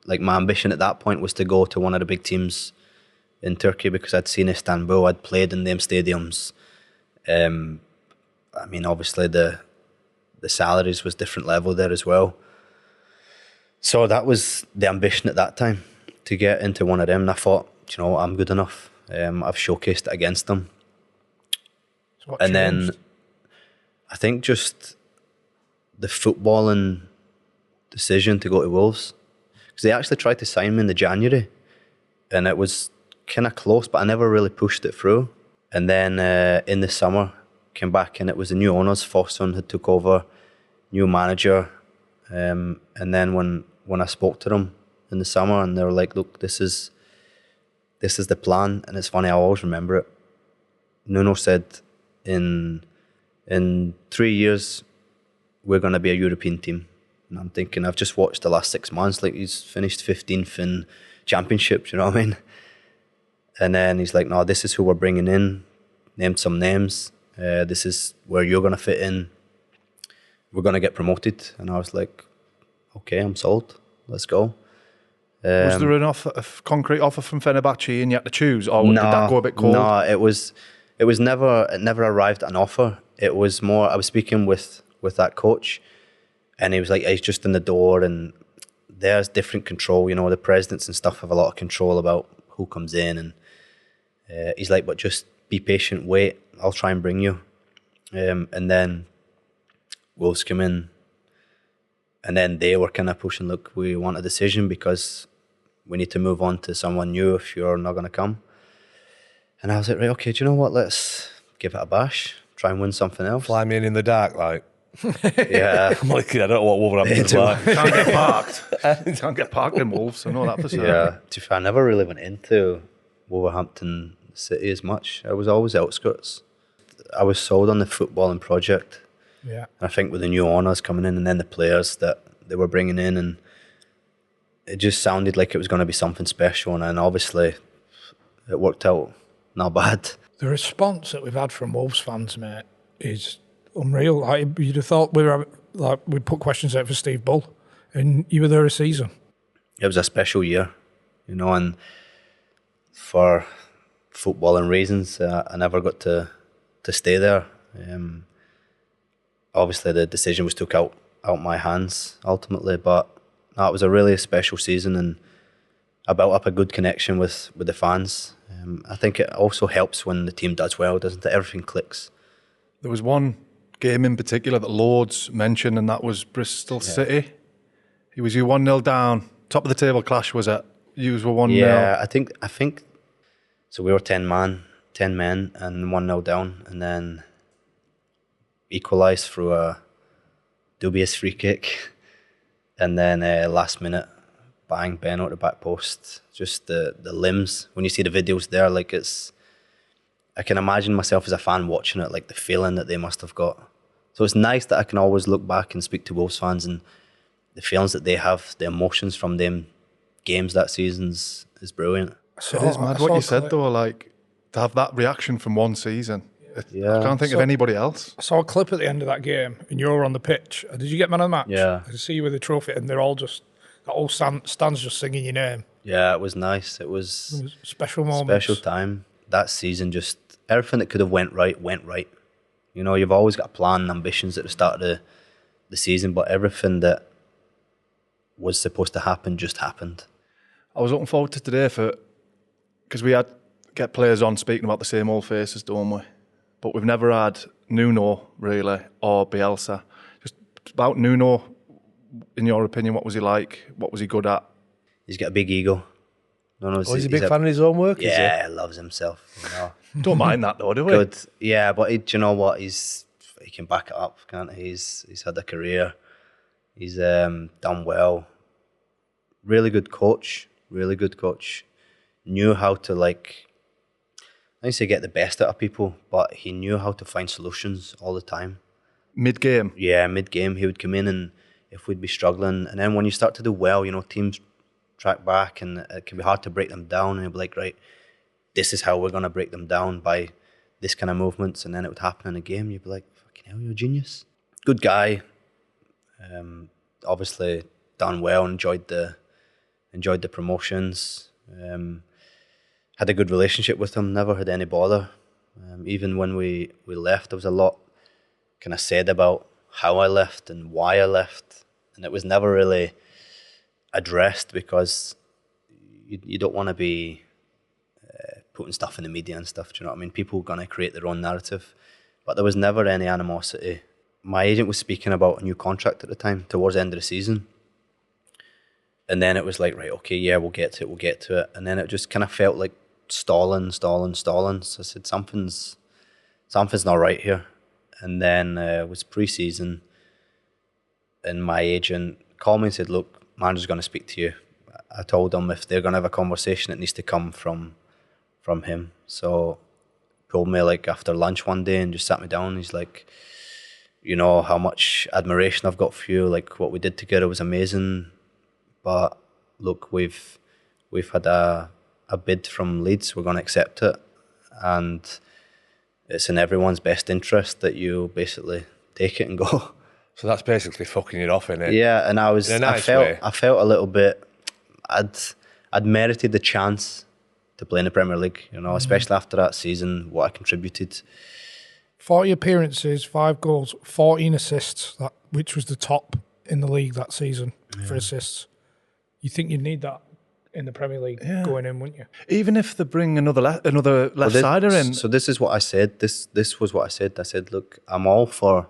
Like, my ambition at that point was to go to one of the big teams in Turkey because I'd seen Istanbul, I'd played in them stadiums. Obviously the salaries was different level there as well. So that was the ambition at that time, to get into one of them. And I thought, I'm good enough. I've showcased it against them. So and then I think just the footballing decision to go to Wolves, because they actually tried to sign me in the January, and it was kind of close, but I never really pushed it through. And then in the summer, came back, and it was the new owners. Fosun had took over, new manager, and then when I spoke to them in the summer, and they were like, "Look, this is the plan." And it's funny, I always remember it. Nuno said, "In 3 years, we're going to be a European team." And I'm thinking, I've just watched the last 6 months. Like, he's finished 15th in championships. You know what I mean? And then he's like, "No, this is who we're bringing in." Named some names. This is where you're going to fit in. We're going to get promoted. And I was like, okay, I'm sold. Let's go. Was there a concrete offer from Fenerbahce and you had to choose, or did that go a bit cold? No, it never arrived at an offer. It was more, I was speaking with that coach, and he was like, he's just in the door, and there's different control. The presidents and stuff have a lot of control about who comes in, and he's like, but just be patient, wait, I'll try and bring you. And then Wolves came in, and then they were kind of pushing, look, we want a decision because we need to move on to someone new if you're not going to come. And I was like, right, okay, do you know what, let's give it a bash, try and win something else. Fly me in the dark, like. Yeah. I'm like, I don't know what Wolverhampton's like. Can't get parked. Can't get parked in Wolves, I know that for certain. Yeah, to be fair, I never really went into Wolverhampton city as much. I was always outskirts. I was sold on the footballing project. Yeah. I think with the new owners coming in and then the players that they were bringing in, and it just sounded like it was going to be something special, and obviously it worked out not bad. The response that we've had from Wolves fans, mate, is unreal. Like, you'd have thought we put questions out for Steve Bull, and you were there a season. It was a special year, and for footballing reasons, I never got to stay there. Obviously, the decision was took out my hands ultimately, but no, it was a really special season, and I built up a good connection with the fans. I think it also helps when the team does well, doesn't it? Everything clicks. There was one game in particular that Lords mentioned, and that was Bristol City. He was you 1-0 down. Top of the table clash was it? You were 1-0. Yeah, I think. So we were 10 men, and 1-0 down, and then equalised through a dubious free kick, and then last minute, bang, Ben out the back post. Just the limbs. When you see the videos there, like I can imagine myself as a fan watching it, like the feeling that they must have got. So it's nice that I can always look back and speak to Wolves fans, and the feelings that they have, the emotions from them games that season is brilliant. It is mad what you said though, like to have that reaction from one season. I can't think of anybody else. I saw a clip at the end of that game, and you were on the pitch. Did you get man of the match? Yeah. I could see you with the trophy, and they're all just, that whole stands just singing your name. Yeah, it was nice. It was a special moment. Special time. That season, just everything that could have went right, went right. You know, you've always got a plan and ambitions at the start of the season, but everything that was supposed to happen just happened. I was looking forward to today because we get players on speaking about the same old faces, don't we? But we've never had Nuno, really, or Bielsa. Just about Nuno, in your opinion, what was he like? What was he good at? He's got a big ego. He's a big fan of his own work, is he? Yeah, he loves himself. You know. Don't mind that, though, do we? Good. Yeah, but do you know what? He can back it up, can't he? He's had a career. He's done well. Really good coach. Knew how to, like, I don't say get the best out of people, but he knew how to find solutions all the time. Mid-game? Yeah, mid-game. He would come in, and if we'd be struggling, and then when you start to do well, you know, teams track back, and it can be hard to break them down, and he'd be like, right, this is how we're going to break them down, by this kind of movements, and then it would happen in a game. You'd be like, fucking hell, you're a genius. Good guy. Obviously done well, enjoyed the promotions. Had a good relationship with him, never had any bother. Even when we left, there was a lot kind of said about how I left and why I left, and it was never really addressed, because you don't want to be putting stuff in the media and stuff, do you know what I mean? People are going to create their own narrative, but there was never any animosity. My agent was speaking about a new contract at the time, towards the end of the season, and then it was like, right, okay, yeah, we'll get to it, and then it just kind of felt like stalling. So I said, something's not right here. And then it was pre-season, and my agent called me and said, look, manager's going to speak to you. I told him if they're going to have a conversation, it needs to come from him. So pulled me like after lunch one day and just sat me down. He's like, you know how much admiration I've got for you, like what we did together was amazing, but look, we've had a bid from Leeds, we're going to accept it, and it's in everyone's best interest that you basically take it and go. So that's basically fucking it off, innit? Yeah, and In a nice way. I felt a little bit, I'd merited the chance to play in the Premier League, you know, especially after that season, what I contributed. 40 appearances, 5 goals, 14 assists, which was the top in the league that season for assists. You think you'd need that in the Premier League going in, wouldn't you? Even if they bring another left-sider in. So this is what I said. This was what I said. I said, look, I'm all for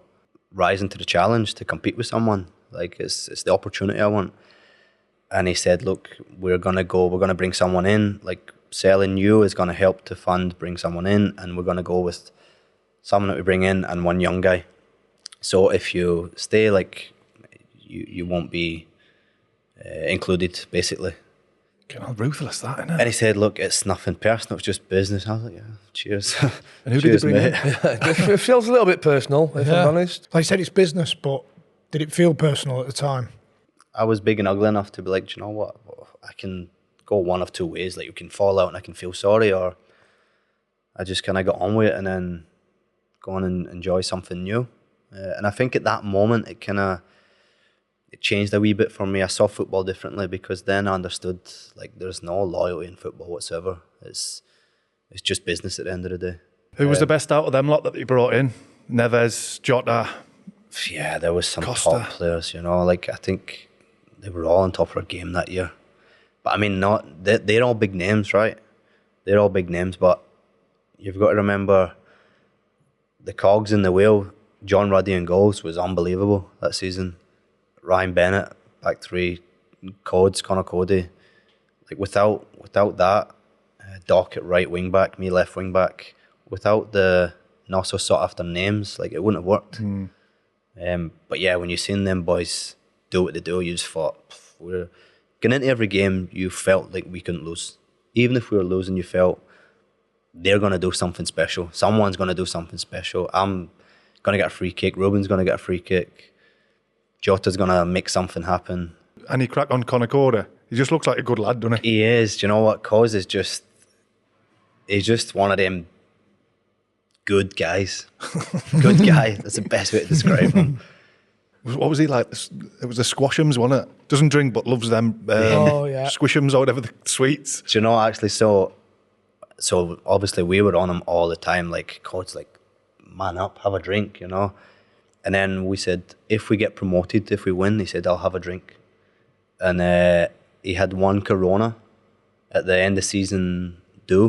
rising to the challenge to compete with someone. Like, it's the opportunity I want. And he said, look, we're going to bring someone in. Like, selling you is going to help to bring someone in, and we're going to go with someone that we bring in and one young guy. So if you stay, like, you won't be included, basically. God, ruthless, that, isn't it? And he said, look, it's nothing personal, it's just business. I was like, yeah, cheers. And who did they bring in? It feels a little bit personal, if I'm honest. Like I said, it's business, but did it feel personal at the time? I was big and ugly enough to be like, do you know what? I can go one of two ways. Like, you can fall out and I can feel sorry, or I just kind of got on with it and then go on and enjoy something new. And I think at that moment, it changed a wee bit for me. I saw football differently, because then I understood, like, there's no loyalty in football whatsoever. It's just business at the end of the day. Who was the best out of them lot that you brought in? Neves, Jota? Yeah, there was some Costa. top players, you know. Like, I think they were all on top of their game that year. But I mean, they're all big names, right? They're all big names, but you've got to remember the cogs in the wheel. John Ruddy in goals was unbelievable that season. Ryan Bennett, back three, Connor Cody. Like without that, Doc at right wing back, me left wing back. Without the not so sought after names, like it wouldn't have worked. But yeah, when you seen them boys do what they do, you just thought, we're getting into every game. You felt like we couldn't lose. Even if we were losing, you felt they're gonna do something special. Someone's gonna do something special. I'm gonna get a free kick. Ruben's gonna get a free kick. Jota's gonna make something happen. And he cracked on Connor Cody. He just looks like a good lad, doesn't he? He is. Do you know what? Cause is just, he's just one of them good guys. Good guy. That's the best way to describe him. What was he like? It was the Squashums, wasn't it? Doesn't drink but loves them Squishums or whatever, the sweets. Do you know, actually, so obviously we were on him all the time. Like, Code's like, man up, have a drink, you know? And then we said, if we get promoted, if we win, he said, I'll have a drink. And he had one Corona at the end of season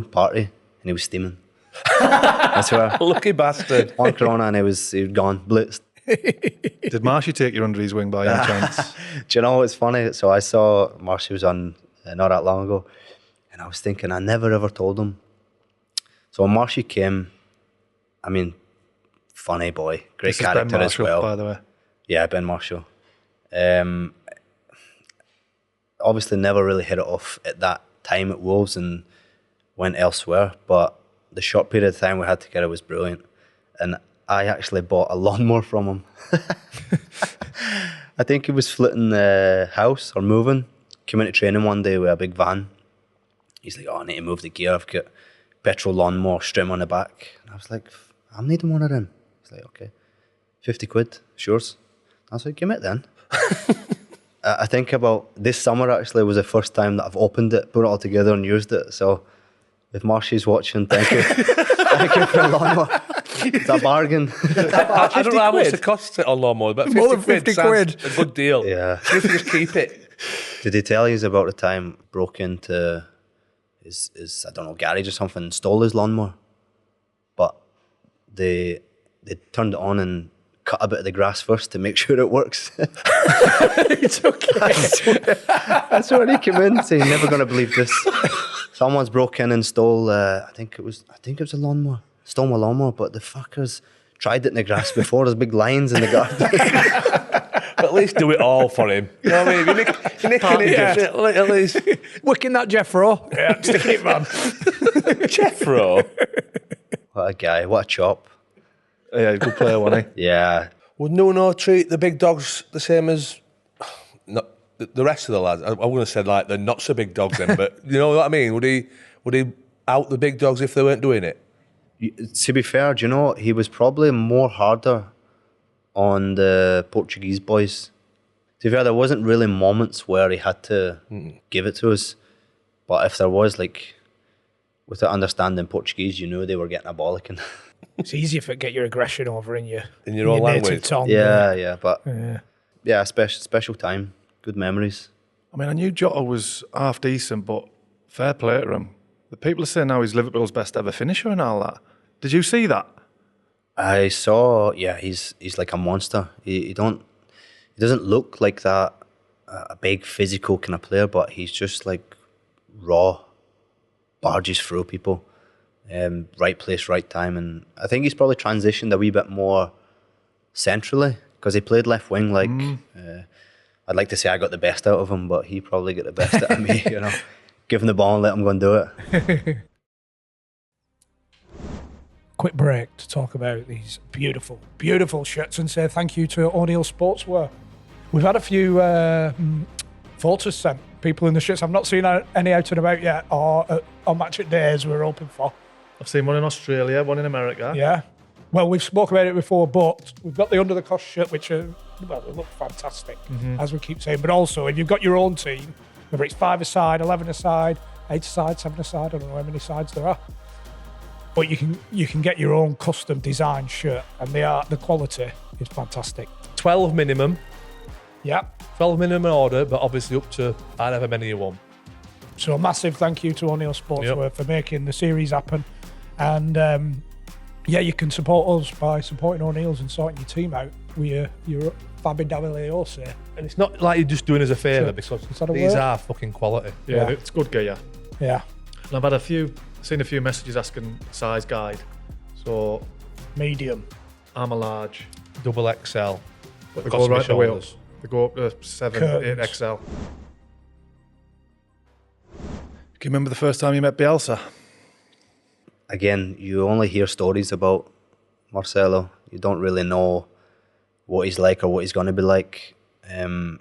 party, and he was steaming. I swear. Lucky bastard. One Corona and he was gone, blitzed. Did Marshy take you under his wing by any chance? Do you know what's funny? So I saw Marshy was on not that long ago, and I was thinking, I never ever told him. So when Marshy came, I mean, funny boy, great This is character Ben Marshall, as well. by the way. Yeah, Ben Marshall. Obviously never really hit it off at that time at Wolves and went elsewhere, but the short period of time we had together was brilliant. And I actually bought a lawnmower from him. I think he was flitting the house or moving. Came into training one day with a big van. He's like, I need to move the gear. I've got petrol lawnmower string on the back. And I was like, I'm needing one of them. He's like, okay, 50 quid, yours. I was like, give me it then. I think about this summer actually was the first time that I've opened it, put it all together and used it. So if Marshy's watching, thank you. Thank you for the lawnmower. It's a bargain. I don't know how much it costs it on lawnmower, but More than 50 50 quid. quid. A good deal. Yeah. If you just keep it. Did he tell you about the time broke into his I don't know, garage or something and stole his lawnmower? But they turned it on and cut a bit of the grass first to make sure it works. It's okay. That's when he came in saying, never going to believe this. Someone's broke in and stole, I think it was a lawnmower. Stole my lawnmower, but the fuckers tried it in the grass before. There's big lines in the garden. But at least do it all for him. You know what I mean? You're nicking it, at least. Wicking that Jeffro. Yeah, sticking it, man. Jeffro. What a guy, what a chop. Yeah, good player, wasn't he? Yeah. Would Nuno treat the big dogs the same as the rest of the lads? I wouldn't have said like the not so big dogs then, but you know what I mean? Would he out the big dogs if they weren't doing it? To be fair, do you know, he was probably more harder on the Portuguese boys. To be fair, there wasn't really moments where he had to give it to us. But if there was, like, without understanding Portuguese, you knew they were getting a bollocking. It's easier to get your aggression over in your own language. native tongue. Yeah, special time, good memories. I mean, I knew Jota was half decent, but fair play to him. The people are saying now he's Liverpool's best ever finisher and all that. Did you see that? I saw, yeah, he's like a monster. He doesn't look like that, a big physical kind of player, but he's just like raw, barges through people. Right place, right time. And I think he's probably transitioned a wee bit more centrally because he played left wing. Like, I'd like to say I got the best out of him, but he probably got the best out of me, you know. Give him the ball and let him go and do it. Quick break to talk about these beautiful, beautiful shirts and say thank you to O'Neills Sportswear. We've had a few photos sent, people in the shirts. I've not seen any out and about yet, or on match at days we're hoping for. I've seen one in Australia, one in America. Yeah. Well, we've spoken about it before, but we've got the Undr The Cosh shirt, which they look fantastic, as we keep saying. But also, if you've got your own team, whether it's 5-a-side, 11-a-side, 8-a-side, 7-a-side, I don't know how many sides there are. But you can get your own custom design shirt, and the quality is fantastic. 12 minimum. Yeah. 12 minimum order, but obviously up to however many you want. So a massive thank you to O'Neills Sportswear for making the series happen. And you can support us by supporting O'Neills and sorting your team out with your Fabidaviliose. And it's not like you're just doing us a favour, because that a these word? are fucking quality. Yeah, it's good gear. Yeah. And I've had seen a few messages asking size guide. So Medium. I'm a large. Double XL. But they Across go my right the way up. shoulders. They go up to 7, Curtains. 8 XL. Can you remember the first time you met Bielsa? Again, you only hear stories about Marcelo. You don't really know what he's like or what he's going to be like. And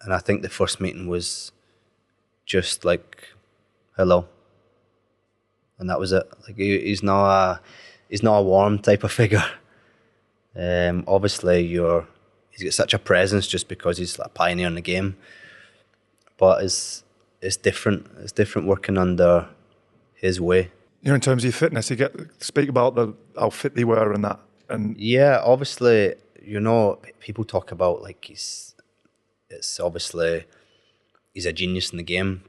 I think the first meeting was just like, hello. And that was it. Like he's not a warm type of figure. Obviously, he's got such a presence just because he's like a pioneer in the game. But it's different. It's different working under his way. In terms of your fitness, you speak about how fit they were and that. And Yeah, obviously, people talk about like he's a genius in the game.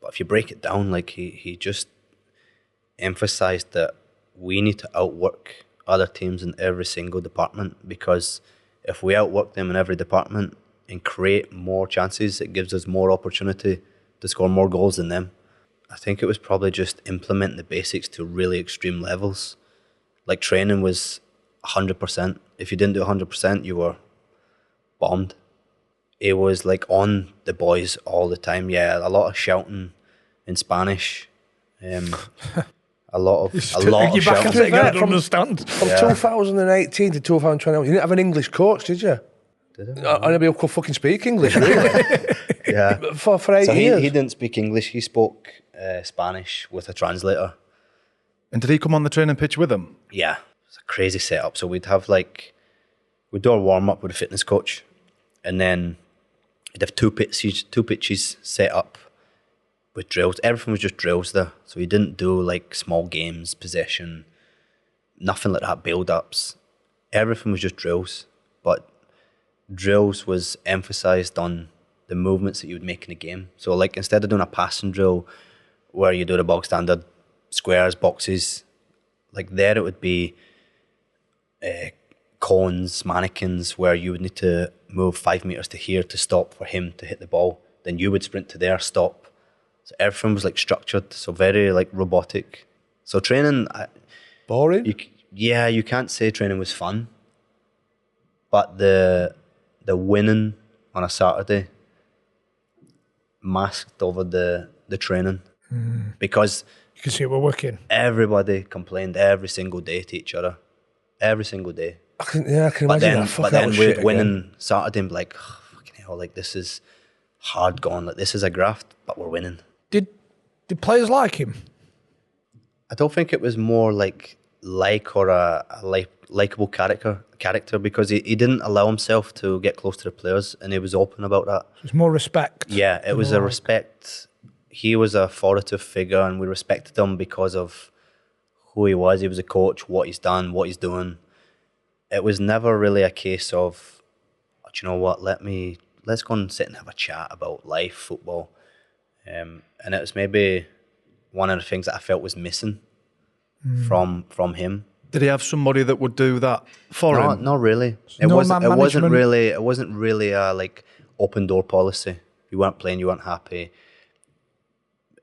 But if you break it down, like he just emphasized that we need to outwork other teams in every single department, because if we outwork them in every department and create more chances, it gives us more opportunity to score more goals than them. I think it was probably just implementing the basics to really extreme levels. Like training was 100%. If you didn't do 100%, you were bombed. It was like on the boys all the time. Yeah, a lot of shouting in Spanish. A lot of You're back at shouting. it again, I don't understand. From 2018 to 2021, you didn't have an English coach, did you? Did I? Anybody who could fucking speak English, really? Yeah. for 8 So years. he didn't speak English. He spoke Spanish with a translator. did he come on the training pitch with them? Yeah, it's a crazy setup. So we'd do our warm up with a fitness coach, and then we'd have two pitches set up with drills. Everything was just drills there. So he didn't do like small games, possession, nothing like that, build-ups. Everything was just drills. But drills was emphasised on the movements that you would make in a game. So like instead of doing a passing drill where you do the bog standard squares, boxes, like there it would be cones, mannequins, where you would need to move 5 meters to here to stop for him to hit the ball. Then you would sprint to there, stop. So everything was like structured, so very like robotic. So training, Boring? you can't say training was fun, but the winning on a Saturday masked over the training, because You can see we're working. everybody complained every single day to each other, every single day. I can imagine But then, that. Fuck, but that then was we'd shit win again. on Saturday and be like, oh, fucking hell, like this is hard going, like this is a graft, but we're winning. Did players like him? I don't think it was more like or a likable character, because he didn't allow himself to get close to the players, and he was open about that. There's more respect. Yeah, it was a respect. He was a authoritative figure, and we respected him because of who he was. He was a coach, what he's done, what he's doing. It was never really a case of, oh, do you know what, let's go and sit and have a chat about life, football. And it was maybe one of the things that I felt was missing from him. Did he have somebody that wowould do that for No, him? not really. It No wasn't. man It wasn't management. really. It wasn't really a like open door policy. You weren't playing, you weren't happy.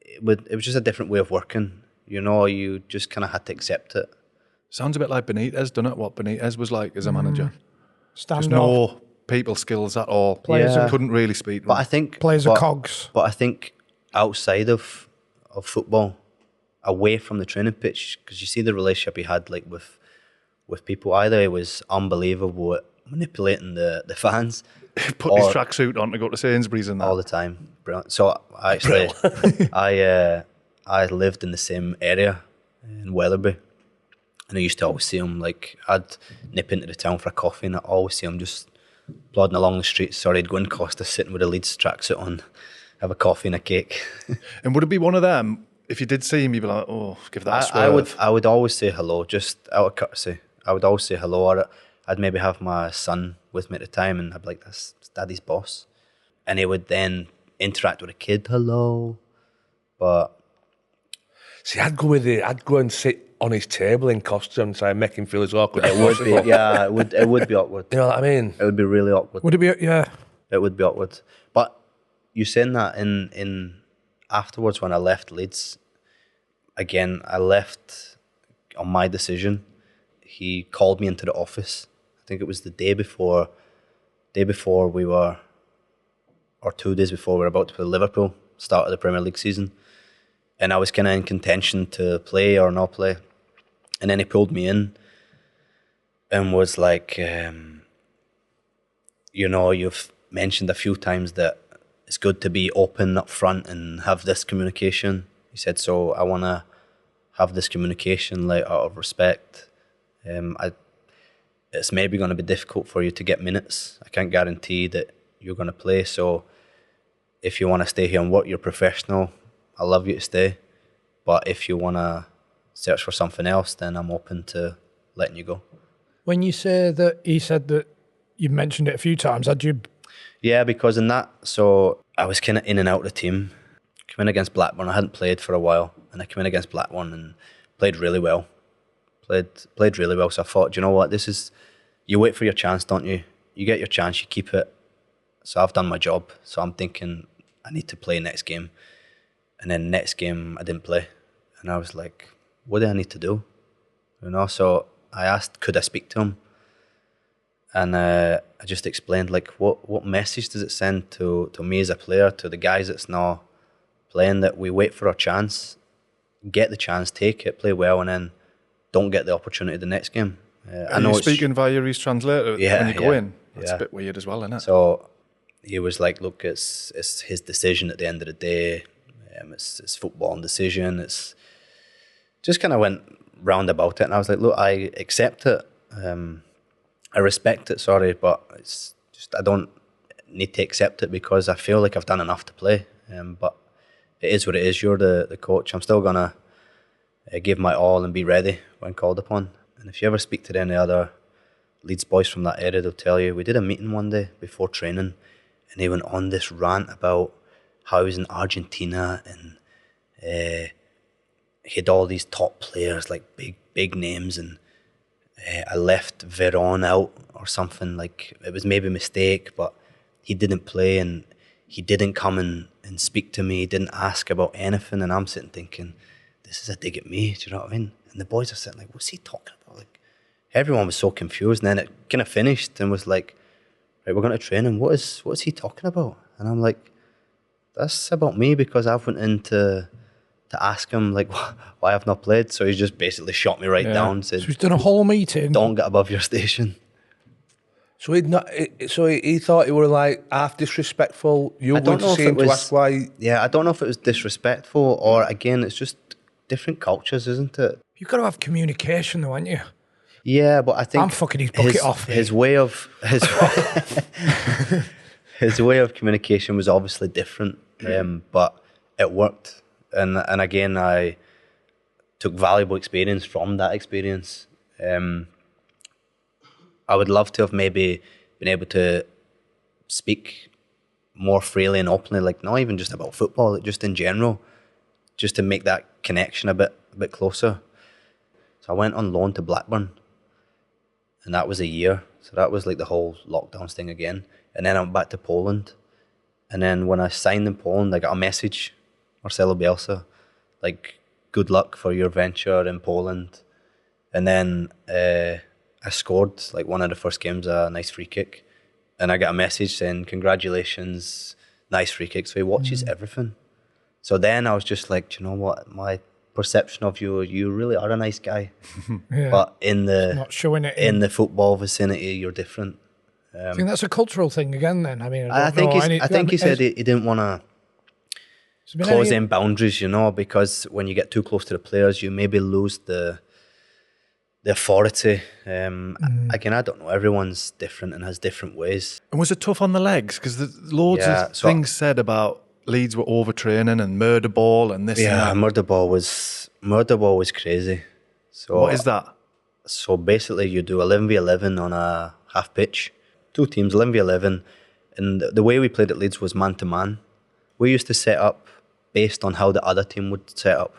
It was just a different way of working. You just kind of had to accept it. Sounds a bit like Benitez, doesn't it? What Benitez was like as a manager. Stand Just off. no people skills at all. Players Yeah. Couldn't really speak to But him. I think Players but, are cogs. But I think outside of football, away from the training pitch, because you see the relationship he had like with people. Either he was unbelievable at manipulating the fans Put his or- tracksuit on to go to Sainsbury's and that. all the time. Brilliant. So actually, I lived in the same area in Weatherby, and I used to always see him. Like I'd nip into the town for a coffee, and I'd always see him just plodding along the streets. Sorry, I'd go in Costa, sitting with a Leeds tracksuit on, have a coffee and a cake. And would it be one of them, if you did see him, you'd be like, oh, give that a swerve? I would always say hello, just out of courtesy. I would always say hello, or I'd maybe have my son with me at the time, and I'd be like, that's Daddy's boss. And he would then interact with a kid, hello. But See, I'd go and sit on his table in costume and try and make him feel as awkward as it would possible. be, yeah, it would be awkward. You know what I mean? It would be really awkward. Would it be? Yeah. It would be awkward. But you saying that in afterwards when I left Leeds, again, I left on my decision. He called me into the office. I think it was the day before we were, or 2 days before we were about to play Liverpool, start of the Premier League season. And I was kind of in contention to play or not play. And then he pulled me in and was like, you've mentioned a few times that it's good to be open up front and have this communication. He said, so I want to have this communication like out of respect. It's maybe going to be difficult for you to get minutes. I can't guarantee that you're going to play. So if you want to stay here and work, you're professional. I love you to stay. But if you want to search for something else, then I'm open to letting you go. When you say that he said that, you mentioned it a few times, had you? Yeah, because in that, so I was kind of in and out of the team. Came in against Blackburn. I hadn't played for a while, and I came in against Blackburn and played really well. Played really well. So I thought, you know what, this is, you wait for your chance, don't you? You get your chance, you keep it. So I've done my job. So I'm thinking I need to play next game. And then next game I didn't play. And I was like, what do I need to do? So I asked, could I speak to him? And I just explained, like, what message does it send to me as a player, to the guys that's not playing, that we wait for our chance, get the chance, take it, play well, and then don't get the opportunity the next game. I know you're speaking via his translator when you go in. That's a bit weird as well, isn't it? So he was like, look, it's his decision at the end of the day. It's football and decision. It's just kind of went round about it. And I was like, look, I accept it. I respect it, but it's just, I don't need to accept it because I feel like I've done enough to play. But it is what it is. You're the coach. I'm still going to give my all and be ready when called upon. And if you ever speak to any other Leeds boys from that area, they'll tell you, we did a meeting one day before training and he went on this rant about how he was in Argentina and he had all these top players, like big names, and I left Veron out or something, like it was maybe a mistake, but he didn't play and he didn't come and speak to me, he didn't ask about anything, and I'm sitting thinking, this is a dig at me, do you know what I mean? And the boys are sitting like, what's he talking about? Like, everyone was so confused, and then it kind of finished and was like, right, we're going to train, and what is he talking about? And I'm like, that's about me, because I've went in to ask him like why I've not played. So he's just basically shot me right down. Said, So he's done a whole meeting. Don't get above your station. So he thought you were like half disrespectful. You went to see him to ask why. Yeah, I don't know if it was disrespectful or again it's just different cultures, isn't it? You've got to have communication though, haven't you? Yeah, but I think I'm fucking his bucket off. His way of his way of communication was obviously different, but it worked. And again, I took valuable experience from that experience. I would love to have maybe been able to speak more freely and openly, like not even just about football, like just in general, just to make that connection a bit closer. So I went on loan to Blackburn, and that was a year. So that was like the whole lockdowns thing again. And then I went back to Poland. And then when I signed in Poland, I got a message, Marcelo Bielsa, like, good luck for your venture in Poland. And then I scored, like, one of the first games, a nice free kick. And I got a message saying, congratulations, nice free kick. So he watches everything. So then I was just like, do you know what? My perception of you really are a nice guy. Yeah. But in the Not showing it in the football vicinity, you're different. I think that's a cultural thing again then. I mean, I think he said he didn't want to close in boundaries, you know, because when you get too close to the players, you maybe lose the authority. Again, I don't know. Everyone's different and has different ways. And was it tough on the legs? Because there's loads of things said about Leeds were overtraining and murder ball and this and that. Yeah, murder ball was crazy. So what is that? So basically you do 11v11 on a half pitch. 2 teams, 11v11. And the way we played at Leeds was man-to-man. We used to set up based on how the other team would set up.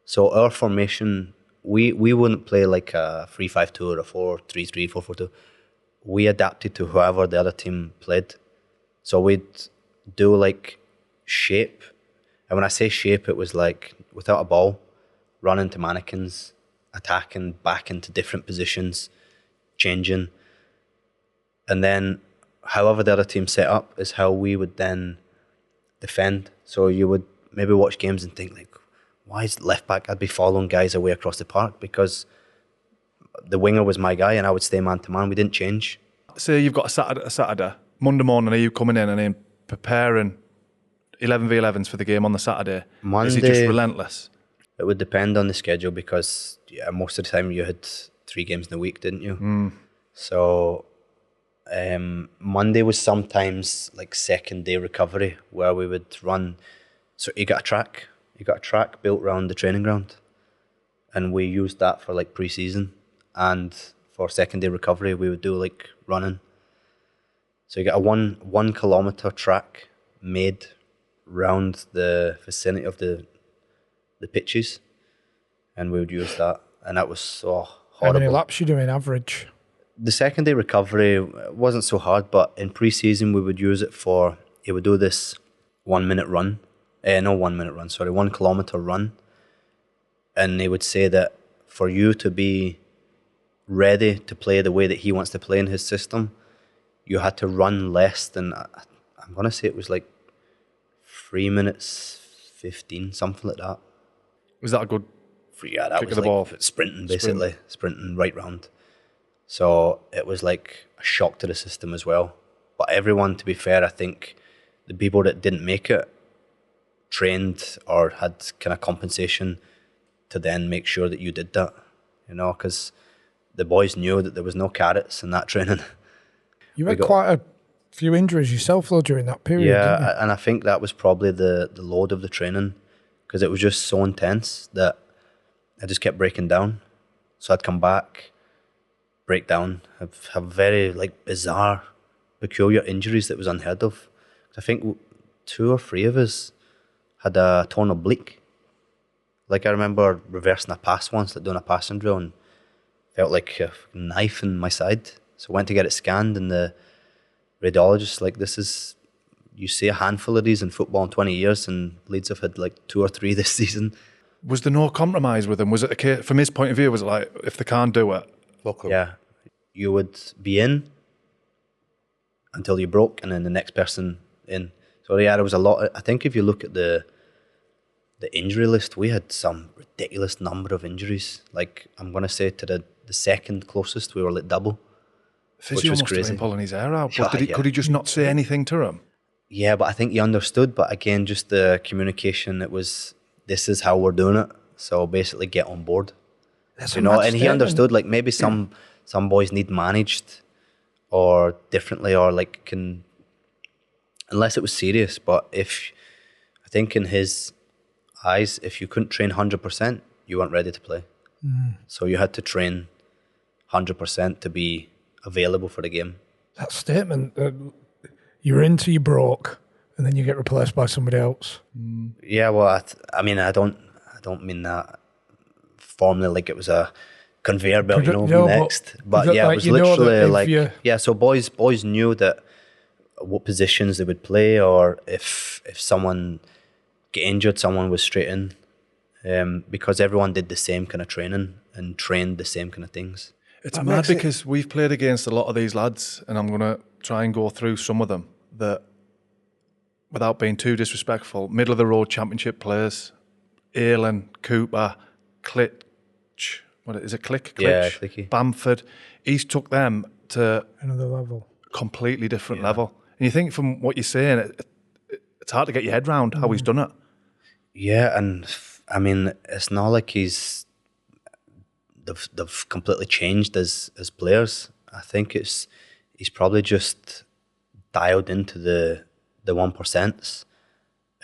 So our formation, we wouldn't play like a 3-5-2 or a 4-3-3, 4-4-2. We adapted to whoever the other team played. So we'd do like shape. And when I say shape, it was like without a ball, run into mannequins, attacking back into different positions, changing. And then however the other team set up is how we would then defend. So you would maybe watch games and think like, why is left back? I'd be following guys away across the park because the winger was my guy and I would stay man to man. We didn't change. Say you've got a Saturday, Monday morning, are you coming in and then preparing 11v11s for the game on the Saturday? Monday, is it just relentless? It would depend on the schedule because most of the time you had 3 games in a week, didn't you? So Monday was sometimes like second day recovery where we would run. So you got a track built around the training ground, and we used that for like pre-season, and for second day recovery we would do like running. So you got a 1 kilometer track made round the vicinity of the pitches, and we would use that, and that was so horrible. How many laps you doing average? The second day recovery wasn't so hard, but in pre-season we would use it for, you would do this 1 minute run. 1 kilometer run. And they would say that for you to be ready to play the way that he wants to play in his system, you had to run less than, I'm going to say it was like 3 minutes 15, something like that. Was that a good Yeah, that kick was of the like ball? sprinting, basically. Sprinting right round. So it was like a shock to the system as well. But everyone, to be fair, I think the people that didn't make it trained or had kind of compensation to then make sure that you did that, because the boys knew that there was no carrots in that training. You had quite a few injuries yourself though during that period, didn't you? And I think that was probably the load of the training, because it was just so intense that I just kept breaking down. So I'd come back, break down, have very like bizarre, peculiar injuries that was unheard of. I think 2 or 3 of us had a torn oblique. Like I remember reversing a pass once, like doing a passing drill, and felt like a knife in my side. So I went to get it scanned, and the radiologist like, you see a handful of these in football in 20 years, and Leeds have had like 2 or 3 this season. Was there no compromise with him? Was it a case, from his point of view, was it like, if they can't do it? Yeah, you would be in until you broke, and then the next person in. So yeah, there was a lot. I think if you look at the injury list, we had some ridiculous number of injuries. Like I'm going to say to the second closest, we were like double. Physio was must have crazy. been pulling his hair out. Yeah, But could he just not say anything to him? Yeah, but I think he understood. But again, just the communication, it was, this is how we're doing it. So basically get on board. That's And he understood, like maybe some boys need managed or differently, or like unless it was serious. But I think in his eyes, if you couldn't train 100%, you weren't ready to play. So you had to train 100% to be available for the game. That statement that you're into, you broke, and then you get replaced by somebody else. Yeah, well, I mean, I don't mean that formally like it was a conveyor belt, next. But yeah, it was literally like, so boys knew that what positions they would play, or if someone get injured, someone was straight in, because everyone did the same kind of training and trained the same kind of things. It's mad because we've played against a lot of these lads, and I'm going to try and go through some of them that, without being too disrespectful, middle of the road championship players, Aylan, Cooper, Klitsch, what is it, Klitsch? Yeah, Clicky. Bamford. He's took them to Another level. completely different level. And you think from what you're saying, it's hard to get your head round how he's done it. Yeah, and I mean, it's not like they've completely changed as players. I think he's probably just dialed into the 1%,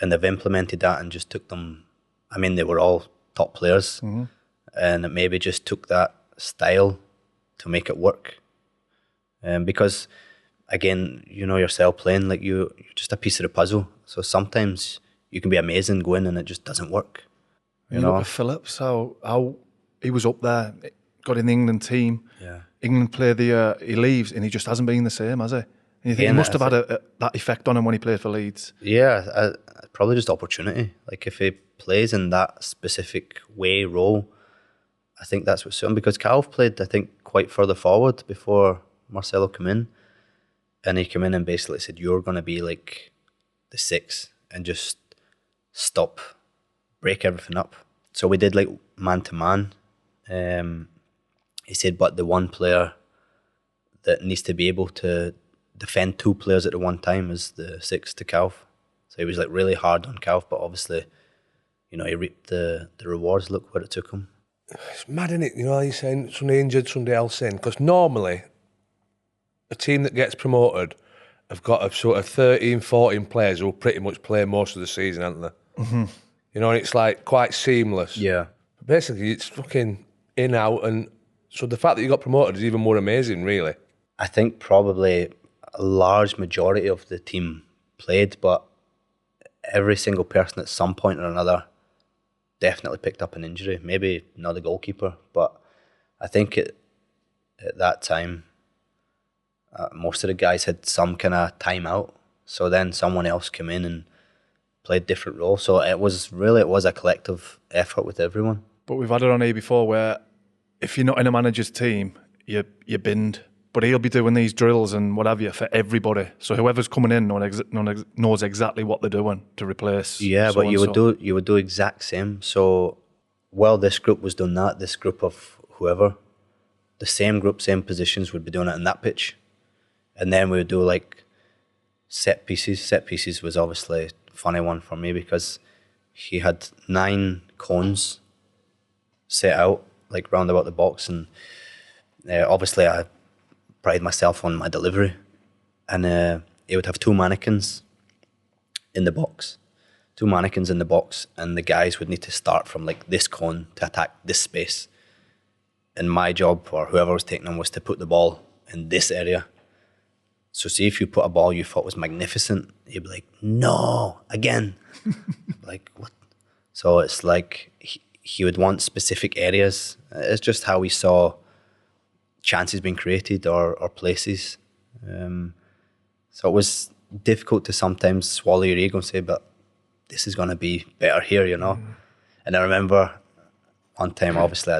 and they've implemented that and just took them. I mean, they were all top players, and it maybe just took that style to make it work. Because again, yourself playing, like you're just a piece of the puzzle. So sometimes you can be amazing, go in and it just doesn't work. You look at Phillips, how he was up there, got in the England team. Yeah. England play the year, he leaves, and he just hasn't been the same, has he? And you think he must have had that effect on him when he played for Leeds. Yeah, probably just opportunity. Like if he plays in that specific role, I think that's what's him. Because Calv played, I think, quite further forward before Marcelo came in. And he came in and basically said, you're going to be like the 6 and just break everything up. So we did like man-to-man. He said, but the one player that needs to be able to defend 2 players at the one time is the 6 to Calv. So he was like really hard on Calv, but obviously, he reaped the rewards. Look where it took him. It's mad, isn't it? You're saying somebody injured, somebody else in. Because normally, a team that gets promoted have got a sort of 13, 14 players who will pretty much play most of the season, haven't they? Mm-hmm. And it's like quite seamless. Yeah. Basically, it's fucking in, out, and so the fact that you got promoted is even more amazing, really. I think probably a large majority of the team played, but every single person at some point or another definitely picked up an injury. Maybe not the goalkeeper, but I think at that time, most of the guys had some kind of time out. So then someone else came in and played different roles. So it was a collective effort with everyone. But we've had it on here before where if you're not in a manager's team, you're binned. But he'll be doing these drills and what have you for everybody. So whoever's coming in knows exactly what they're doing to replace. Yeah, but you would do exact same. So while this group was doing that, this group of whoever, the same group, same positions would be doing it in that pitch. And then we would do like set pieces. Set pieces was obviously a funny one for me because he had 9 cones set out like round about the box, and obviously I pride myself on my delivery, and he would have 2 mannequins in the box, and the guys would need to start from like this cone to attack this space, and my job, or whoever was taking them, was to put the ball in this area. So see if you put a ball you thought was magnificent, you'd be like, no, again. Like, what? So it's like he would want specific areas. It's just how we saw chances being created or places. So it was difficult to sometimes swallow your ego and say, but this is going to be better here, And I remember one time, obviously,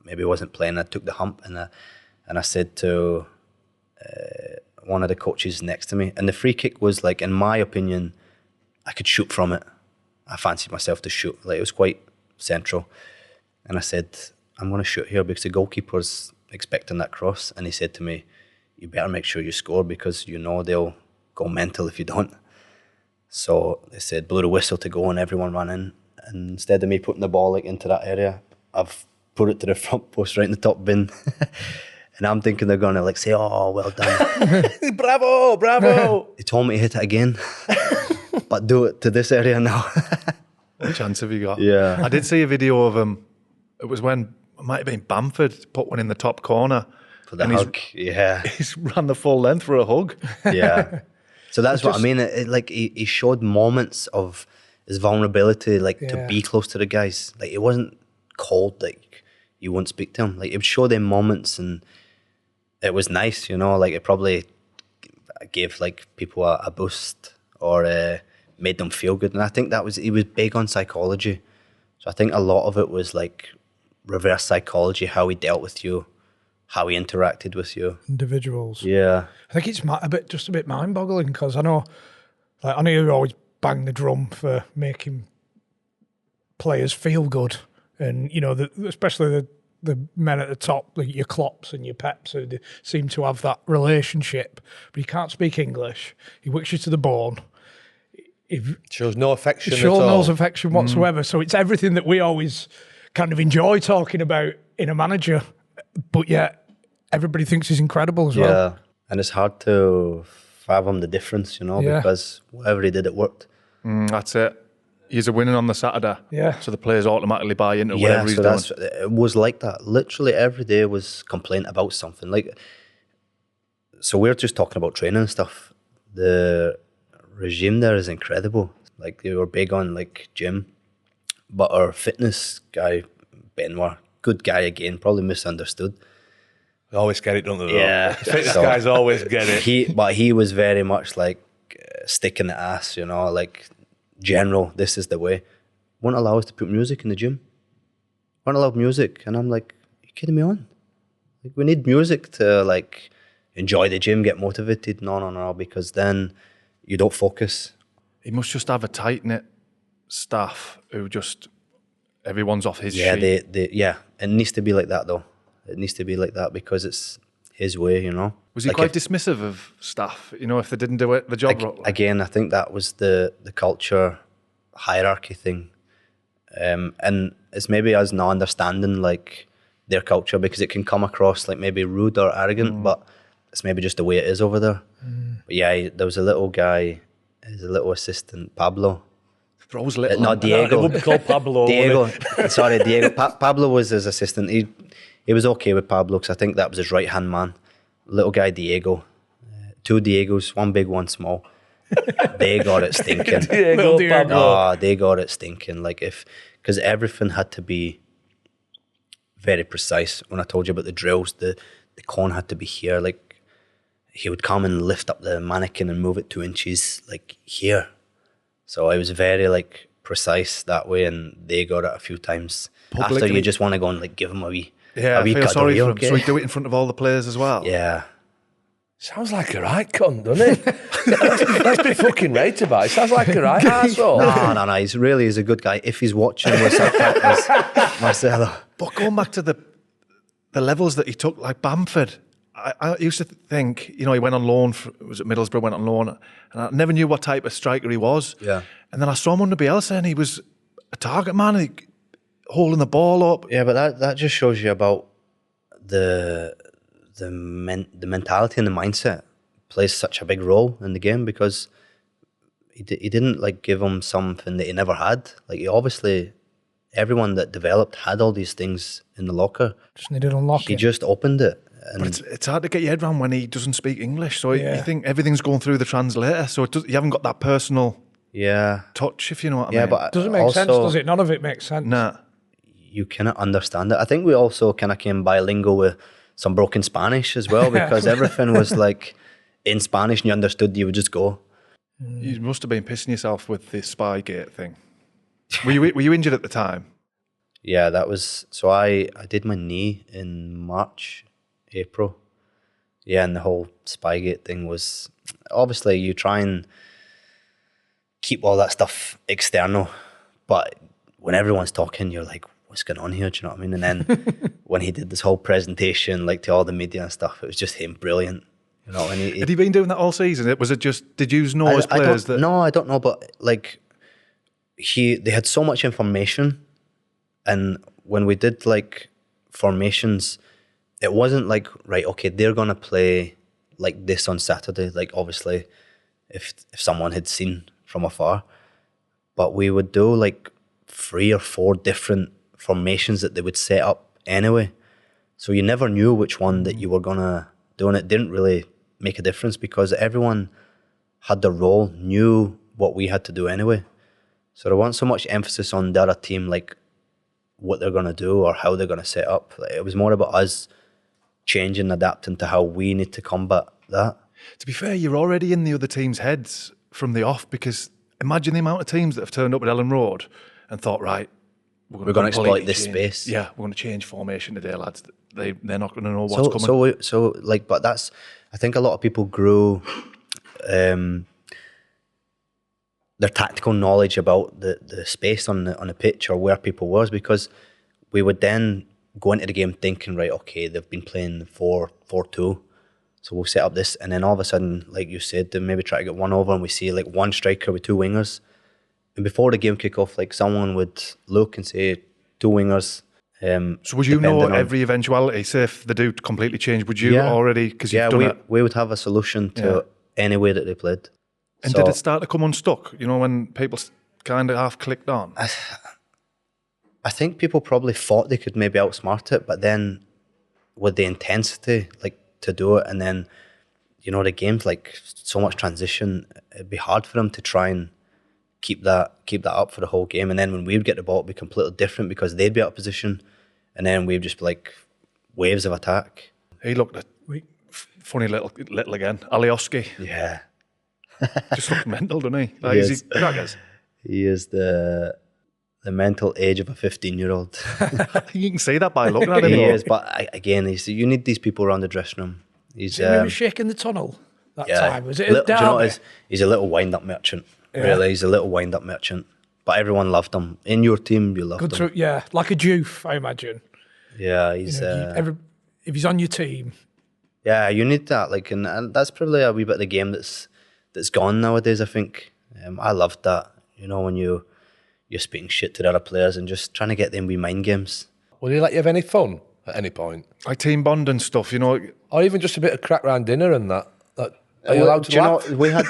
maybe wasn't playing, I took the hump and I said to one of the coaches next to me, and the free kick was like, in my opinion, I could shoot from it. I fancied myself to shoot. Like, it was quite central. And I said, I'm going to shoot here because the goalkeeper's expecting that cross. And he said to me, you better make sure you score because they'll go mental if you don't. So they said, blow the whistle to go, and everyone ran in. And instead of me putting the ball like into that area, I've put it to the front post right in the top bin. And I'm thinking they're going to like say, oh, well done. Bravo. He told me to hit it again, but do it to this area now. What chance have you got? Yeah. I did see a video of him. It was when, it might have been Bamford, put one in the top corner. For the hug, yeah. He's ran the full length for a hug. Yeah. So that's what I mean. He showed moments of his vulnerability, to be close to the guys. Like, it wasn't cold, like you wouldn't speak to him. Like, it would show them moments, and it was nice, Like, it probably gave people a boost or made them feel good. And I think he was big on psychology. So I think a lot of it was like reverse psychology, how he dealt with you, how he interacted with you. Individuals. Yeah. I think it's just a bit mind-boggling because I know you always bang the drum for making players feel good, and especially the men at the top, like your Klopps and your Peps, who they seem to have that relationship. But he can't speak English. He works you to the bone. Shows no affection at Shows all. no affection whatsoever. So it's everything that we always kind of enjoy talking about in a manager, but yet everybody thinks he's incredible as well. Yeah, and it's hard to fathom the difference, because whatever he did, it worked. That's it. He's a winning on the Saturday. Yeah. So the players automatically buy into whatever he's doing. It was like that. Literally every day was complaint about something. So we're just talking about training and stuff. The regime there is incredible. Like they were big on like gym, but our fitness guy Benoit, good guy again, probably misunderstood. They always get it, don't they? Yeah, Fitness guys always get it. He was very much like stick in the ass, you know, like general. This is the way. Won't allow us to put music in the gym. Won't allow music, and I'm like, are you kidding me on? Like we need music to like enjoy the gym, get motivated. No, because then you don't focus. He must just have a tight knit staff who just everyone's off his Yeah, sheet. it needs to be like that though. It needs to be like that because it's his way, you know. Was he like quite dismissive of staff? You know, if they didn't do it, the job. again, I think that was the culture hierarchy thing, and it's maybe us not understanding like their culture because it can come across like maybe rude or arrogant, but it's maybe just the way it is over there. But yeah, there was a little guy, his little assistant Pablo. Throws little. No, Diego. It would be called Pablo. Diego. Sorry, Diego. Pablo was his assistant. He was okay with Pablo because I think that was his right hand man. Little guy Diego. Two Diegos, one big, one small. They got it stinking. Diego, Pablo. Oh, they got it stinking. Like because everything had to be very precise. When I told you about the drills, the cone had to be here. Like he would come and lift up the mannequin and move it 2 inches, like here. So I was very like precise that way, and they got it a few times. Publicly. After you just want to go and like give them a wee. Yeah, a wee I feel cuddle, sorry you for him. okay? So he do it in front of all the players as well. Yeah. Sounds like a right cunt, doesn't it? Let's be fucking right about it. Sounds like a right asshole. No. He's a good guy. If he's watching with Marcelo. But going back to the levels that he took, like Bamford, I used to think, you know, he went on loan, was at Middlesbrough, went on loan, and I never knew what type of striker he was. Yeah. And then I saw him under Bielsa, and he was a target man, holding the ball up. Yeah, but that just shows you about the mentality and the mindset plays such a big role in the game because he didn't like give him something that he never had. Like he obviously, everyone that developed had all these things in the locker. Just needed unlocking. He just opened it. And But it's hard to get your head around when he doesn't speak English. So Yeah. you think everything's going through the translator. So you haven't got that personal yeah, touch, if you know what I mean. yeah, but Doesn't make sense, does it? None of it makes sense. Nah. You cannot understand it. I think we also kind of came bilingual with some broken Spanish as well because everything was like in Spanish and you understood, you would just go. You must have been pissing yourself with the Spygate thing. Were you injured at the time? Yeah, that was, so I did my knee in March, April. Yeah, and the whole Spygate thing was, obviously you try and keep all that stuff external, but when everyone's talking, you're like, what's going on here? Do you know what I mean? And then when he did this whole presentation, like to all the media and stuff, it was just him brilliant. You know, and Had he been doing that all season? Was it just, did you know as players that... No, I don't know, but like they had so much information, and when we did like formations, it wasn't like, right, okay, they're gonna play like this on Saturday. Like obviously, if someone had seen from afar, but we would do like 3 or 4 different formations that they would set up anyway. So you never knew which one that you were gonna do, and it didn't really make a difference because everyone had their role, knew what we had to do anyway. So there wasn't so much emphasis on the other team, like what they're gonna do or how they're gonna set up. Like, it was more about us changing, adapting to how we need to combat that. To be fair, you're already in the other team's heads from the off, because imagine the amount of teams that have turned up at Ellen Road and thought, right, we're going to exploit this space. Yeah, we're going to change formation today, lads. They're not going to know what's coming. So but that's, I think a lot of people grew their tactical knowledge about the space on the pitch or where people was, because we would then go into the game thinking, right, okay, they've been playing 4-4-2, so we'll set up this, and then all of a sudden, like you said, they maybe try to get one over, and we see like one striker with 2 wingers, and before the game kick off, like someone would look and say 2 wingers. So would you know every eventuality? Say if they do completely change, would you already? Because you've done it. We would have a solution to any way that they played. And did it start to come unstuck? You know, when people kind of half clicked on. I think people probably thought they could maybe outsmart it, but then with the intensity, like to do it, and then the game's like so much transition, it'd be hard for them to try and keep that up for the whole game. And then when we would get the ball, it'd be completely different because they'd be out of position, and then we'd just be like waves of attack. He looked at funny little again, Alioski. Yeah, Just looked mental, doesn't he? Like, He is is. he crackers? he is the mental age of a 15-year-old. You can see that by looking at him. He though. is, but again, you need these people around the dressing room. He's Did you remember shaking the tunnel that time? Was it a do you know what derby? it is? He's a little wind-up merchant. Really, he's a little wind-up merchant. But everyone loved him. In your team, you loved him. Yeah, like a doof, I imagine. Yeah, he's... If he's on your team, yeah, you need that. Like, and that's probably a wee bit of the game that's gone nowadays, I think. I loved that. You know, when you're speaking shit to the other players and just trying to get them wee mind games. Will he let you have any fun at any point? Like team bond and stuff, you know. Or even just a bit of crack round dinner and that? Are you allowed to Do you know, laugh? we had...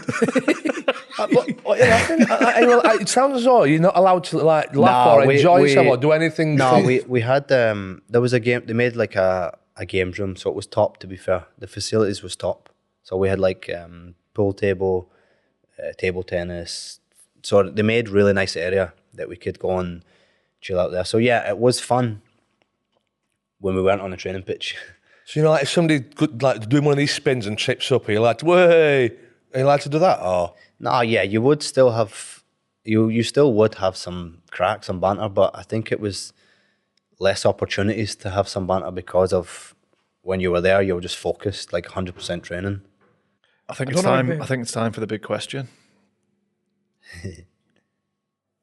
What are you laughing? It sounds as though you're not allowed to like laugh or enjoy yourself or do anything. No, we had there was a game. They made like a games room, so it was top. To be fair, the facilities was top. So we had like pool table, table tennis. So they made really nice area that we could go and chill out there. So yeah, it was fun when we went on a training pitch. So, you know, like if somebody could, like doing one of these spins and trips up, are you like, way? Are you allowed to do that? Or No, yeah, you would still have, you still would have some crack, some banter, but I think it was less opportunities to have some banter because of when you were there, you were just focused, like 100% training. I think it's time for the big question.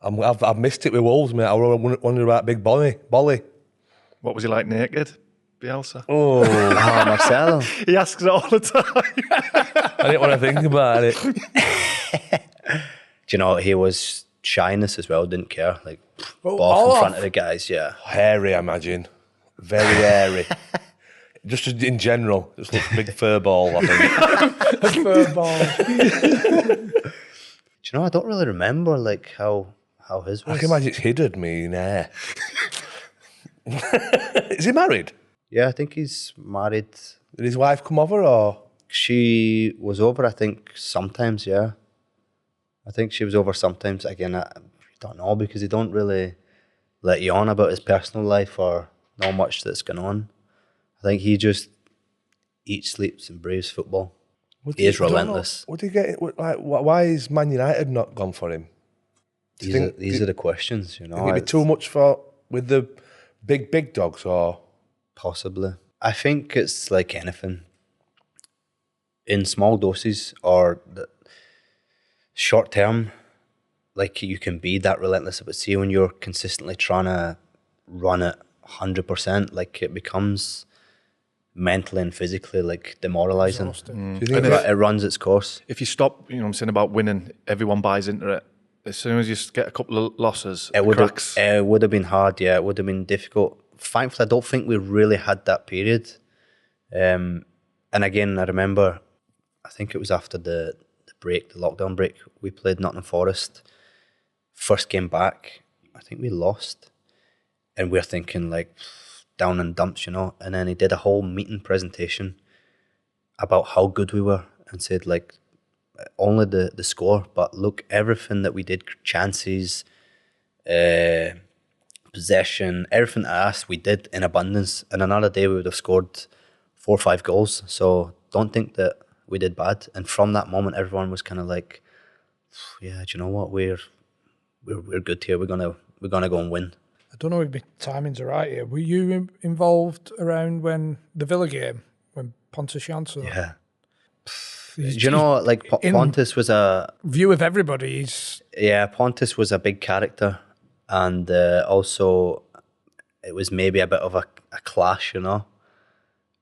I've missed it with Wolves, mate. I wonder about Big Bolly. What was he like naked, Bielsa? Oh, Marcelo. He asks it all the time. I didn't want to think about it. Do you know, he was shyness as well, didn't care. Like, Oh, off in off. front of the guys, yeah. Hairy, I imagine. Very hairy. Just in general, just looks a big fur ball, I think. fur ball. Do you know, I don't really remember, like, how his was. I can imagine it's hidden me in hair. Is he married? Yeah, I think he's married. Did his wife come over or? She was over, I think, sometimes, yeah. I think she was over sometimes. Again, I don't know because he don't really let you on about his personal life or not much that's going on. I think he just eats, sleeps and breathes football. He is relentless. What do you get? Like, why is Man United not gone for him? These are the questions, you know. Think it'd be too much with the big dogs or? Possibly. I think it's like anything. In small doses or short term, like you can be that relentless, but see when you're consistently trying to run it 100%, like it becomes mentally and physically like demoralizing. Do you think It runs its course. If you stop, you know what I'm saying, about winning, everyone buys into it. As soon as you get a couple of losses, It would cracks. have been hard, yeah. It would have been difficult. Thankfully, I don't think we really had that period. And again, I remember, I think it was after the lockdown break, we played Nottingham Forest. First game back, I think we lost. And we're thinking like down in dumps, you know. And then he did a whole meeting presentation about how good we were and said like, only the score, but look, everything that we did, chances, possession, everything asked, we did in abundance. And another day we would have scored 4 or 5 goals. So don't think that we did bad. And from that moment, everyone was kind of like, yeah, do you know what? We're good here. We're gonna go and win. I don't know if my timings are right here. Were you involved around when the Villa game, when Pontus Jansson? Yeah. Do you know, like Pontus was a view of everybody. Pontus was a big character, and also it was maybe a bit of a clash, you know.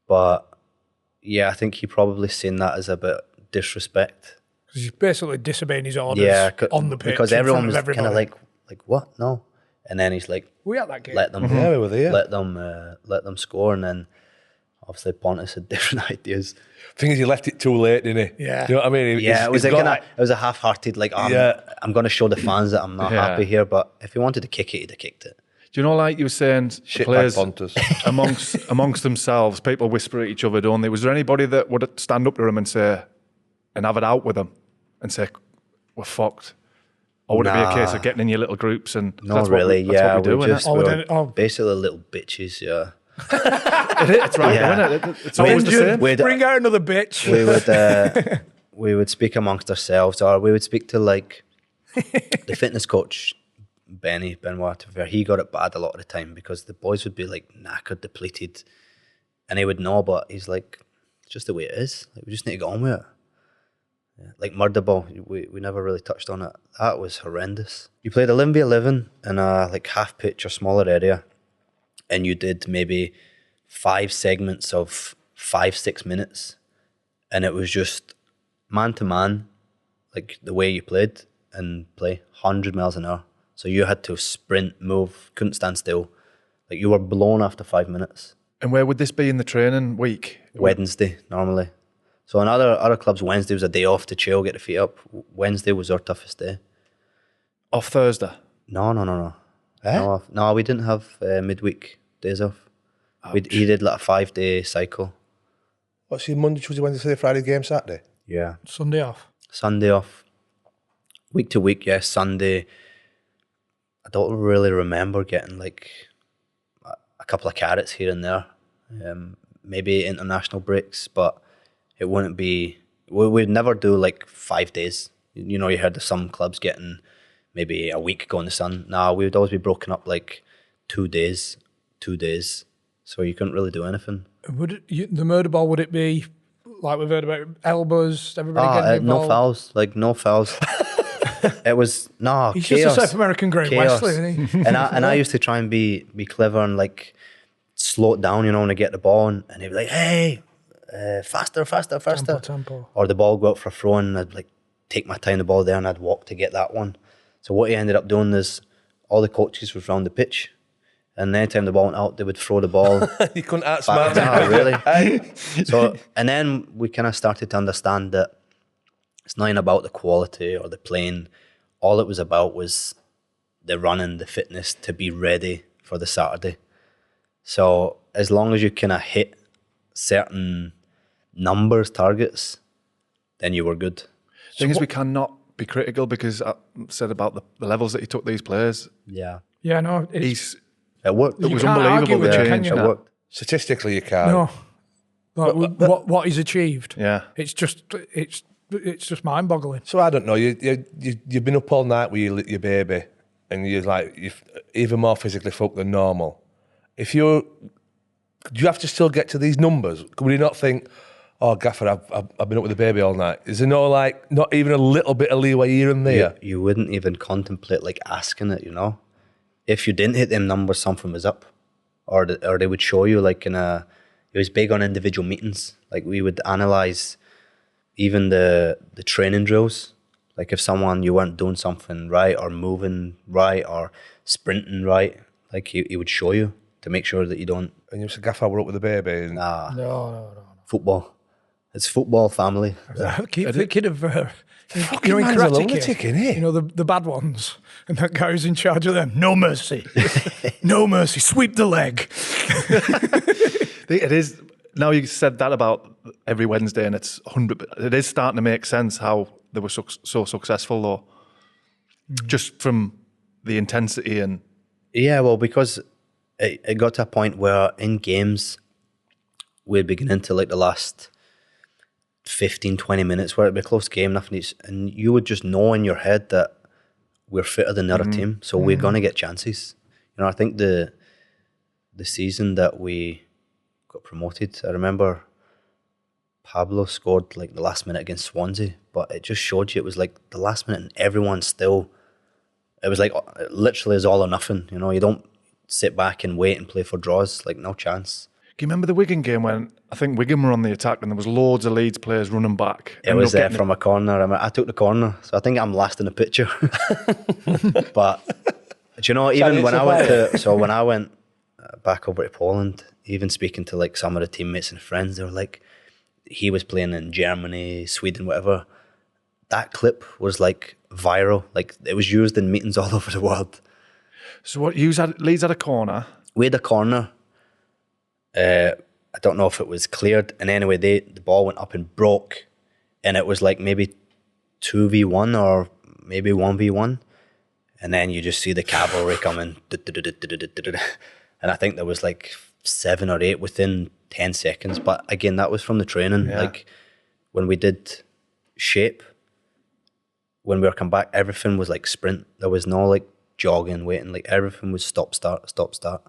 But yeah, I think he probably seen that as a bit disrespect. Because he's basically disobeying his orders on the pitch because everyone was kind of like what? No, and then he's like, we at that game. Let them, Yeah, we were there. let them score, and then obviously Pontus had different ideas. Thing is, he left it too late, didn't he? Yeah. Do you know what I mean? Yeah, it was a half-hearted like, I'm going to show the fans that I'm not happy here. But if he wanted to kick it, he'd have kicked it. Do you know, like you were saying, Shit players back Pontus. amongst themselves, people whisper at each other, don't they? Was there anybody that would stand up to him and say, and have it out with them, and say, "We're fucked," Or would it be a case Nah. of getting in your little groups and Not that's really, what, that's yeah. what we do, we innit? just, Oh, we're then- oh. basically little bitches, yeah. It's right, Yeah. isn't it? It's always the Injured. same. We'd- Bring out another bitch. we would speak amongst ourselves, or we would speak to like the fitness coach, Benoit, to be fair. He got it bad a lot of the time because the boys would be like knackered, depleted, and he would know, but he's like, it's just the way it is. Like, we just need to get on with it. Yeah. Like murder ball, we never really touched on it. That was horrendous. You played 11v11 in a like half pitch or smaller area, and you did maybe 5 segments of 5-6 minutes, and it was just man to man, like the way you played, and play 100 miles an hour. So you had to sprint, move, couldn't stand still. Like you were blown after 5 minutes. And where would this be in the training week? Wednesday normally. So in other clubs, Wednesday was a day off to chill, get the feet up. Wednesday was our toughest day. Off Thursday. No. No, we didn't have midweek days off. He did like a 5-day cycle. What's your Monday, Tuesday, Wednesday, Friday game, Saturday? Yeah. Sunday off. Sunday off. Week to week, yes. Sunday, I don't really remember getting like a couple of carrots here and there. Maybe international breaks, but it wouldn't be, we'd never do like 5 days. You know, you heard of some clubs getting maybe a week going to sun. Nah, we would always be broken up like 2 days. So you couldn't really do anything. The murder ball, would it be like we've heard about elbows, everybody getting no involved? no fouls. It was, He's chaos. just a South American great Chaos. Wesley, isn't he? and I used to try and be clever and like slow it down, you know, when I get the ball, and he'd be like, hey, faster. Tempo. Or the ball go out for a throw, and I'd like take my time the ball there, and I'd walk to get that one. So what he ended up doing is all the coaches was round the pitch, and anytime the ball went out, they would throw the ball. You couldn't outsmart back. me. Really? So, and then we kind of started to understand that it's not even about the quality or the playing. All it was about was the running, the fitness to be ready for the Saturday. So as long as you kind of hit certain numbers, targets, then you were good. Thing is, we cannot be critical because I said about the levels that he took these players. Yeah. Yeah, no, it's, It worked. It was can't argue unbelievable with the it, can change. you? It worked. Statistically, you can't. no. Like, what he's achieved. Yeah. It's just mind-boggling. So I don't know. You've been up all night with your baby, and you're like you're even more physically fucked than normal. Do you have to still get to these numbers? Would you not think, oh, Gaffer, I've been up with the baby all night? Is there no like not even a little bit of leeway here and there? You wouldn't even contemplate like asking it, you know. If you didn't hit them numbers, something was up, or they would show you like it was big on individual meetings. Like we would analyze even the training drills. Like if you weren't doing something right or moving right or sprinting right, like he would show you to make sure that you don't. And you said, Gaffer, we're up with the baby. And Nah, No. football. It's football family. I keep thinking of Fucking in man's a Karate lunatic, Kid, innit? you know, the bad ones, and that guy who's in charge of them. No mercy, no mercy. Sweep the leg. It is, now you said that about every Wednesday and it's 100, it is starting to make sense how they were so successful though. Just from the intensity and... Yeah, well, because it got to a point where in games, we'd be getting into like the last 15, 20 minutes where it'd be a close game, and you would just know in your head that we're fitter than the other team, so we're going to get chances. You know, I think the season that we got promoted, I remember Pablo scored like the last minute against Swansea, but it just showed you it was like the last minute and everyone still, it was like it literally is all or nothing. You know, you don't sit back and wait and play for draws, like no chance. Do you remember the Wigan game when I think Wigan were on the attack and there was loads of Leeds players running back? It was from a corner. I took the corner, so I think I'm last in the picture. But do you know, even when I went back over to Poland, even speaking to like some of the teammates and friends, they were like, he was playing in Germany, Sweden, whatever. That clip was like viral. Like it was used in meetings all over the world. So what, Leeds had a corner? We had a corner. I don't know if it was cleared. And anyway, the ball went up and broke. And it was like maybe 2v1 or maybe 1v1. And then you just see the cavalry coming. And I think there was like 7 or 8 within 10 seconds. But again, that was from the training. Yeah. Like when we did shape, when we were come back, everything was like sprint. There was no like jogging, waiting. Like everything was stop, start, stop, start.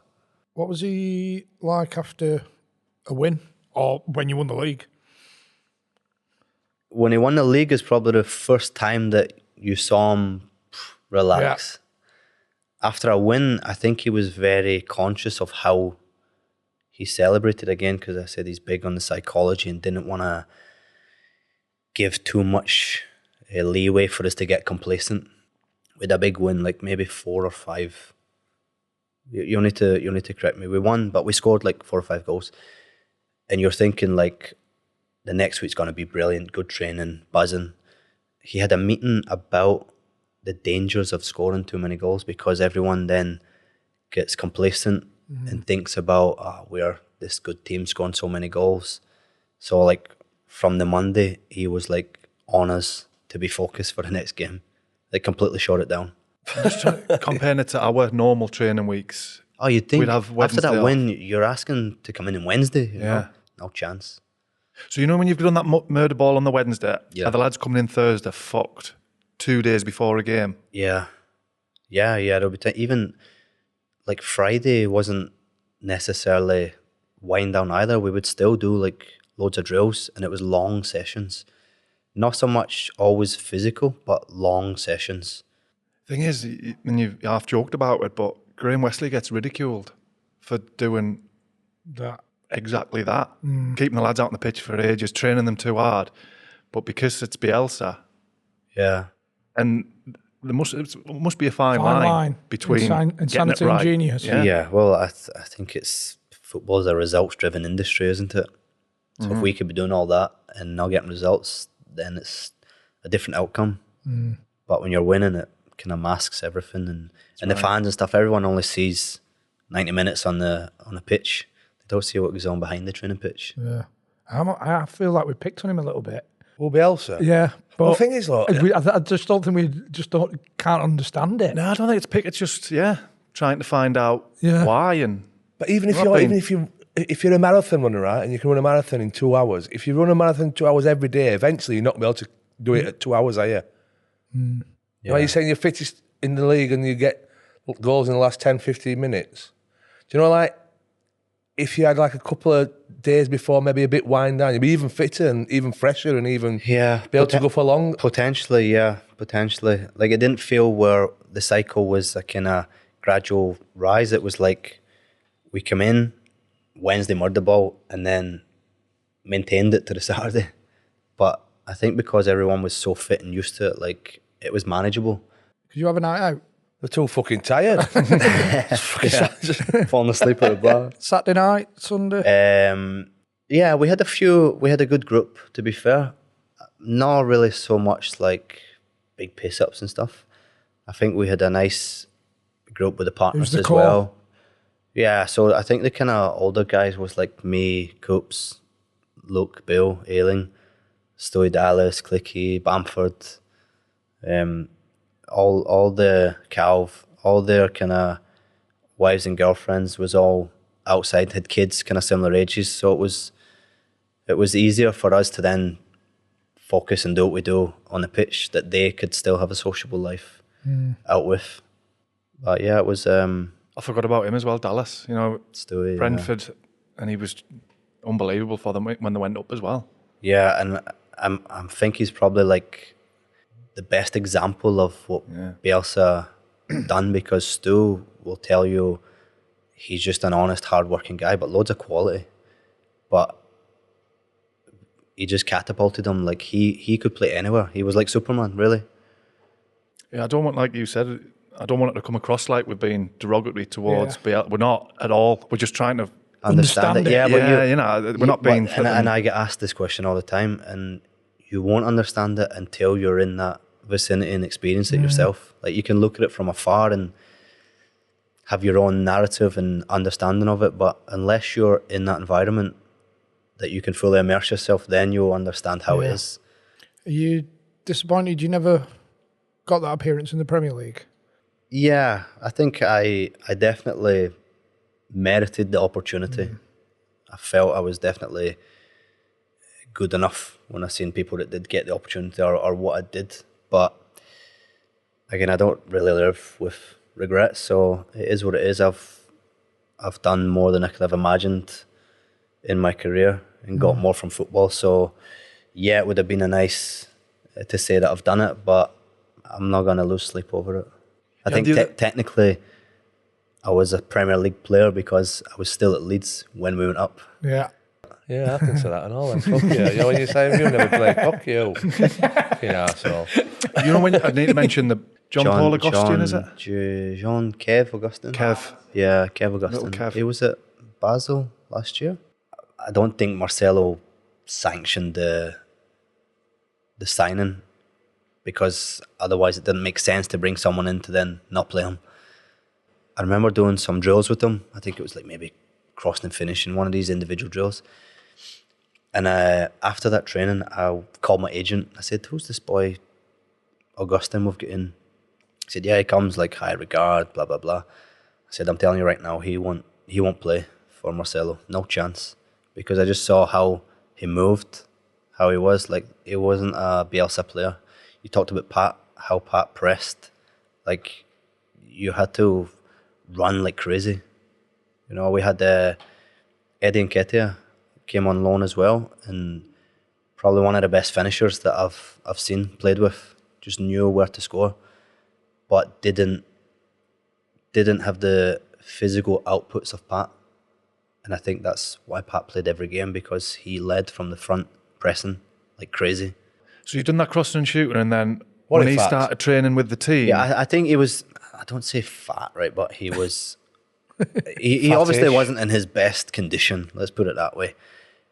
What was he like after a win or when you won the league? When he won the league is probably the first time that you saw him relax. Yeah. After a win, I think he was very conscious of how he celebrated again, because I said he's big on the psychology and didn't want to give too much leeway for us to get complacent. With a big win, like maybe 4 or 5. You'll need to correct me. We won, but we scored like 4 or 5 goals. And you're thinking like the next week's going to be brilliant, good training, buzzing. He had a meeting about the dangers of scoring too many goals, because everyone then gets complacent and thinks about, we're this good team scoring so many goals. So like from the Monday, he was like on us to be focused for the next game. They completely shut it down. Just comparing it to our normal training weeks. Oh, you'd think we'd have after Wednesday that off. win, you're asking to come in Wednesday. You know? No chance. So you know when you've done that murder ball on the Wednesday, Yeah. are the lads coming in Thursday fucked 2 days before a game? Yeah. There'll be even like Friday wasn't necessarily wind down either. We would still do like loads of drills, and it was long sessions. Not so much always physical, but long sessions. Thing is, and you half joked about it, but Graham Wesley gets ridiculed for doing That exactly that, keeping the lads out on the pitch for ages, training them too hard. But because it's Bielsa, Yeah. and there must be a fine line line between getting it insanity right. and genius. Yeah. Well, I think it's football's a results-driven industry, isn't it? So if we could be doing all that and not getting results, then it's a different outcome. But when you're winning, it kind of masks everything, and the fans and stuff. Everyone only sees 90 minutes on the pitch. They don't see what goes on behind the training pitch. Yeah. I feel like we picked on him a little bit. Will Bielsa? Yeah. But Well, the thing is, look, I just don't think can't understand it. No, I don't think it's pick. It's just trying to find out why. And but even if you're a marathon runner, right, and you can run a marathon in 2 hours, if you run a marathon 2 hours every day, eventually you're not going to be able to do it at 2 hours, are you? You know, you're saying you're fittest in the league and you get goals in the last 10, 15 minutes. Do you know, like, if you had like a couple of days before, maybe a bit wind down, you'd be even fitter and even fresher and even be able to go for long. Potentially. Like it didn't feel where the cycle was a kind of gradual rise. It was like we come in Wednesday murder ball and then maintained it to the Saturday. But I think because everyone was so fit and used to it, like it was manageable. Could you have a night out? They're too fucking tired. Falling asleep at the bar. Saturday night, Sunday? Yeah, we had a good group, to be fair. Not really so much like big piss-ups and stuff. I think we had a nice group with the partners as well. Yeah, so I think the kind of older guys was like me, Coops, Luke, Bill, Ailing, Stewie Dallas, Clicky, Bamford, all the Calv, all their kind of wives and girlfriends was all outside, had kids kind of similar ages, so it was easier for us to then focus and do what we do on the pitch, that they could still have a sociable life out with. But yeah, it was I forgot about him as well, Dallas. You know, Stewie, Brentford, and he was unbelievable for them when they went up as well. Yeah, and I think he's probably like the best example of what Bielsa done, because Stu will tell you he's just an honest, hard-working guy, but loads of quality. But he just catapulted him. Like he could play anywhere. He was like Superman, really. Yeah, I don't want, like you said, I don't want it to come across like we're being derogatory towards Bielsa. We're not at all. We're just trying to Understand it. Yeah, but you know, we're not being... And I get asked this question all the time, and you won't understand it until you're in that vicinity and experience it yourself. Like you can look at it from afar and have your own narrative and understanding of it, but unless you're in that environment that you can fully immerse yourself, then you'll understand how it is. Are you disappointed you never got that appearance in the Premier League? Yeah, I think I definitely merited the opportunity. I felt I was definitely good enough when I seen people that did get the opportunity or what I did. But again, I don't really live with regrets, so it is what it is. I've done more than I could have imagined in my career and got more from football. So yeah, it would have been a nice to say that I've done it, but I'm not going to lose sleep over it. I think technically I was a Premier League player because I was still at Leeds when we went up. Yeah. Yeah, I can say that and all. Then. Fuck you. You know, when you say you never play, fuck you. Fucking arsehole. You know when I need to mention the John Paul Augustine, is it? Jean Kev Augustine. Kev. Yeah, Kev Augustine. Little Kev. He was at Basel last year. I don't think Marcelo sanctioned the signing because otherwise it didn't make sense to bring someone in to then not play him. I remember doing some drills with him. I think it was like maybe crossing and finishing, one of these individual drills. And after that training, I called my agent. I said, "Who's this boy, Augustine, we've got in?" He said, "Yeah, he comes like high regard, blah, blah, blah." I said, "I'm telling you right now, he won't play for Marcelo. No chance." Because I just saw how he moved, how he was. Like, he wasn't a Bielsa player. You talked about how Pat pressed. Like, you had to run like crazy. You know, we had Eddie Nketiah came on loan as well, and probably one of the best finishers that I've seen, played with. Just knew where to score, but didn't have the physical outputs of Pat. And I think that's why Pat played every game, because he led from the front, pressing like crazy. So you've done that crossing and shooting, and then when he started training with the team... Yeah, I think he was, I don't say fat, right, but he was... he obviously wasn't in his best condition, let's put it that way.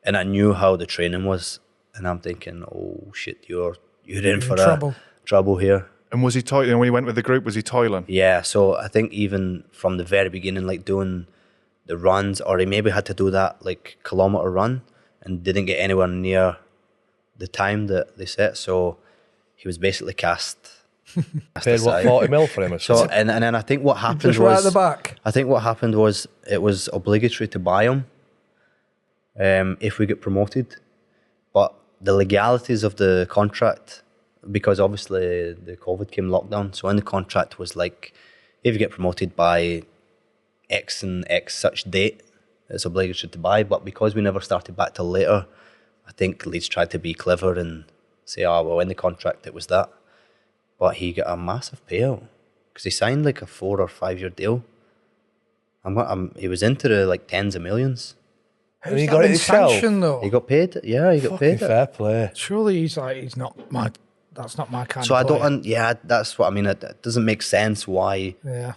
And I knew how the training was, and I'm thinking, oh shit, you're in for trouble here. And was he toiling, when he went with the group, was he toiling? Yeah, so I think even from the very beginning, like doing the runs, or he maybe had to do that like kilometre run and didn't get anywhere near the time that they set, so he was basically cast Paid what, 40 mil for him or so, something? and then I think what happened Just right at the back. I think what happened was it was obligatory to buy him if we get promoted. But the legalities of the contract, because obviously the COVID came lockdown, so in the contract was like, if you get promoted by X and X such date, it's obligatory to buy. But because we never started back till later, I think Leeds tried to be clever and say, oh, well, in the contract it was that. But he got a massive payout because he signed like a 4 or 5 year deal. He was into the like tens of millions. And he got it himself. Though? He got paid. Yeah, he got paid. Fair play. Surely he's not my. That's not my kind. So of I player. don't. Yeah, that's what I mean. It doesn't make sense why. Yeah.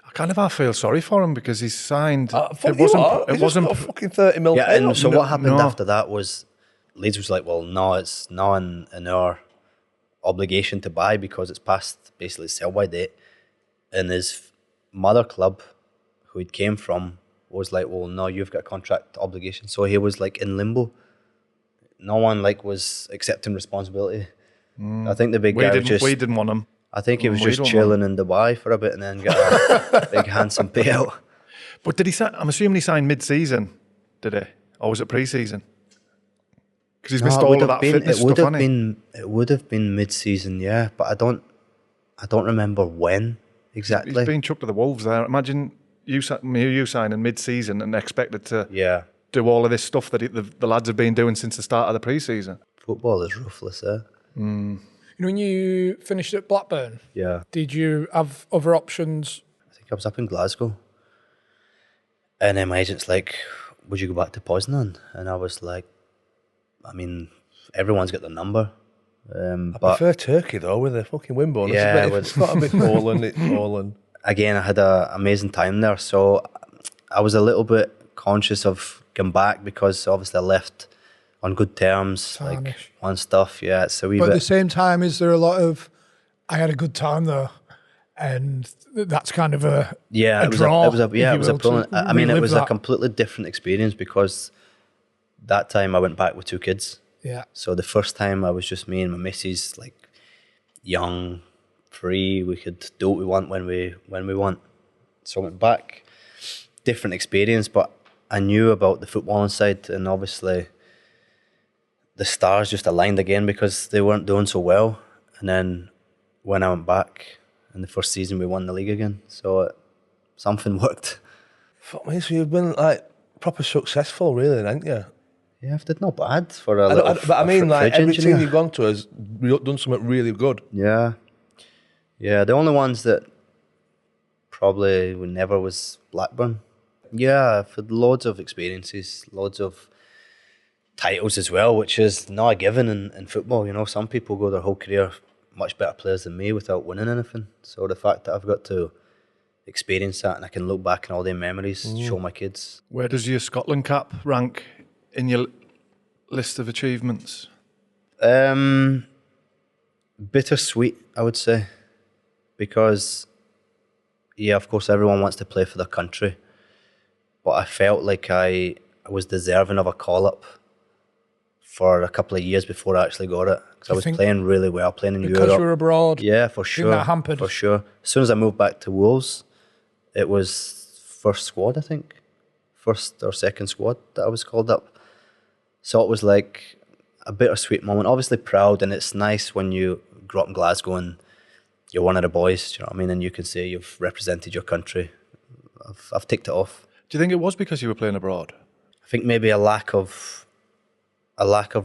I kind of feel sorry for him because he signed... It wasn't a fucking 30 mil. Yeah, and so what happened No. after that was Leeds was like, well, no, it's not in our obligation to buy because it's past basically sell-by date. And his mother club, who he came from, was like, well, no, you've got a contract obligation. So he was like in limbo. No one like was accepting responsibility. I think the big guy was just... We didn't want him. I think he was just chilling in Dubai for a bit and then got a big handsome payout. But did he sign... I'm assuming he signed mid-season, did he? Or was it pre-season? Because he's missed all of that fitness stuff, hasn't he? It would have been mid-season, yeah, but I don't remember when exactly. He's been chucked to the wolves there. Imagine you signing mid-season and expected to do all of this stuff that the lads have been doing since the start of the pre-season. Football is ruthless, eh? You know, when you finished at Blackburn, did you have other options? I think I was up in Glasgow, and then my agent's like, "Would you go back to Poznan?" And I was like, I mean, everyone's got the number. I prefer Turkey though, with the fucking win bonus. Yeah, it's got a bit Poland. Again, I had an amazing time there, so I was a little bit conscious of going back because obviously I left on good terms, like on stuff. Yeah, it's a wee bit. But at the same time, is there a lot of? I had a good time though, and that's kind of a draw. It was a brilliant. I mean, it was a completely different experience because that time I went back with 2 kids. Yeah. So the first time I was just me and my missus, like young, free. We could do what we want when we want. So I went back, different experience, but I knew about the footballing side, and obviously the stars just aligned again because they weren't doing so well. And then when I went back in the first season, we won the league again. So something worked. Fuck me, so you've been like proper successful, really, haven't you? Yeah, I've did not bad for a little. But I mean, like fridge every team engineer. you've gone to has done something really good. Yeah. The only ones that probably never was Blackburn. Yeah, I've had loads of experiences, loads of titles as well, which is not a given in football. You know, some people go their whole career much better players than me without winning anything. So the fact that I've got to experience that and I can look back on all their memories, show my kids. Where does your Scotland cap rank in your list of achievements? Bittersweet, I would say, because yeah, of course everyone wants to play for their country, but I felt like I was deserving of a call-up for a couple of years before I actually got it, because I was playing really well, playing in Europe. Because you were abroad? Yeah, for sure. That hampered? For sure. As soon as I moved back to Wolves, it was first squad, I think. First or second squad that I was called up. So it was like a bittersweet moment. Obviously proud, and it's nice when you grow up in Glasgow and you're one of the boys, do you know what I mean? And you can say you've represented your country. I've ticked it off. Do you think it was because you were playing abroad? I think maybe a lack of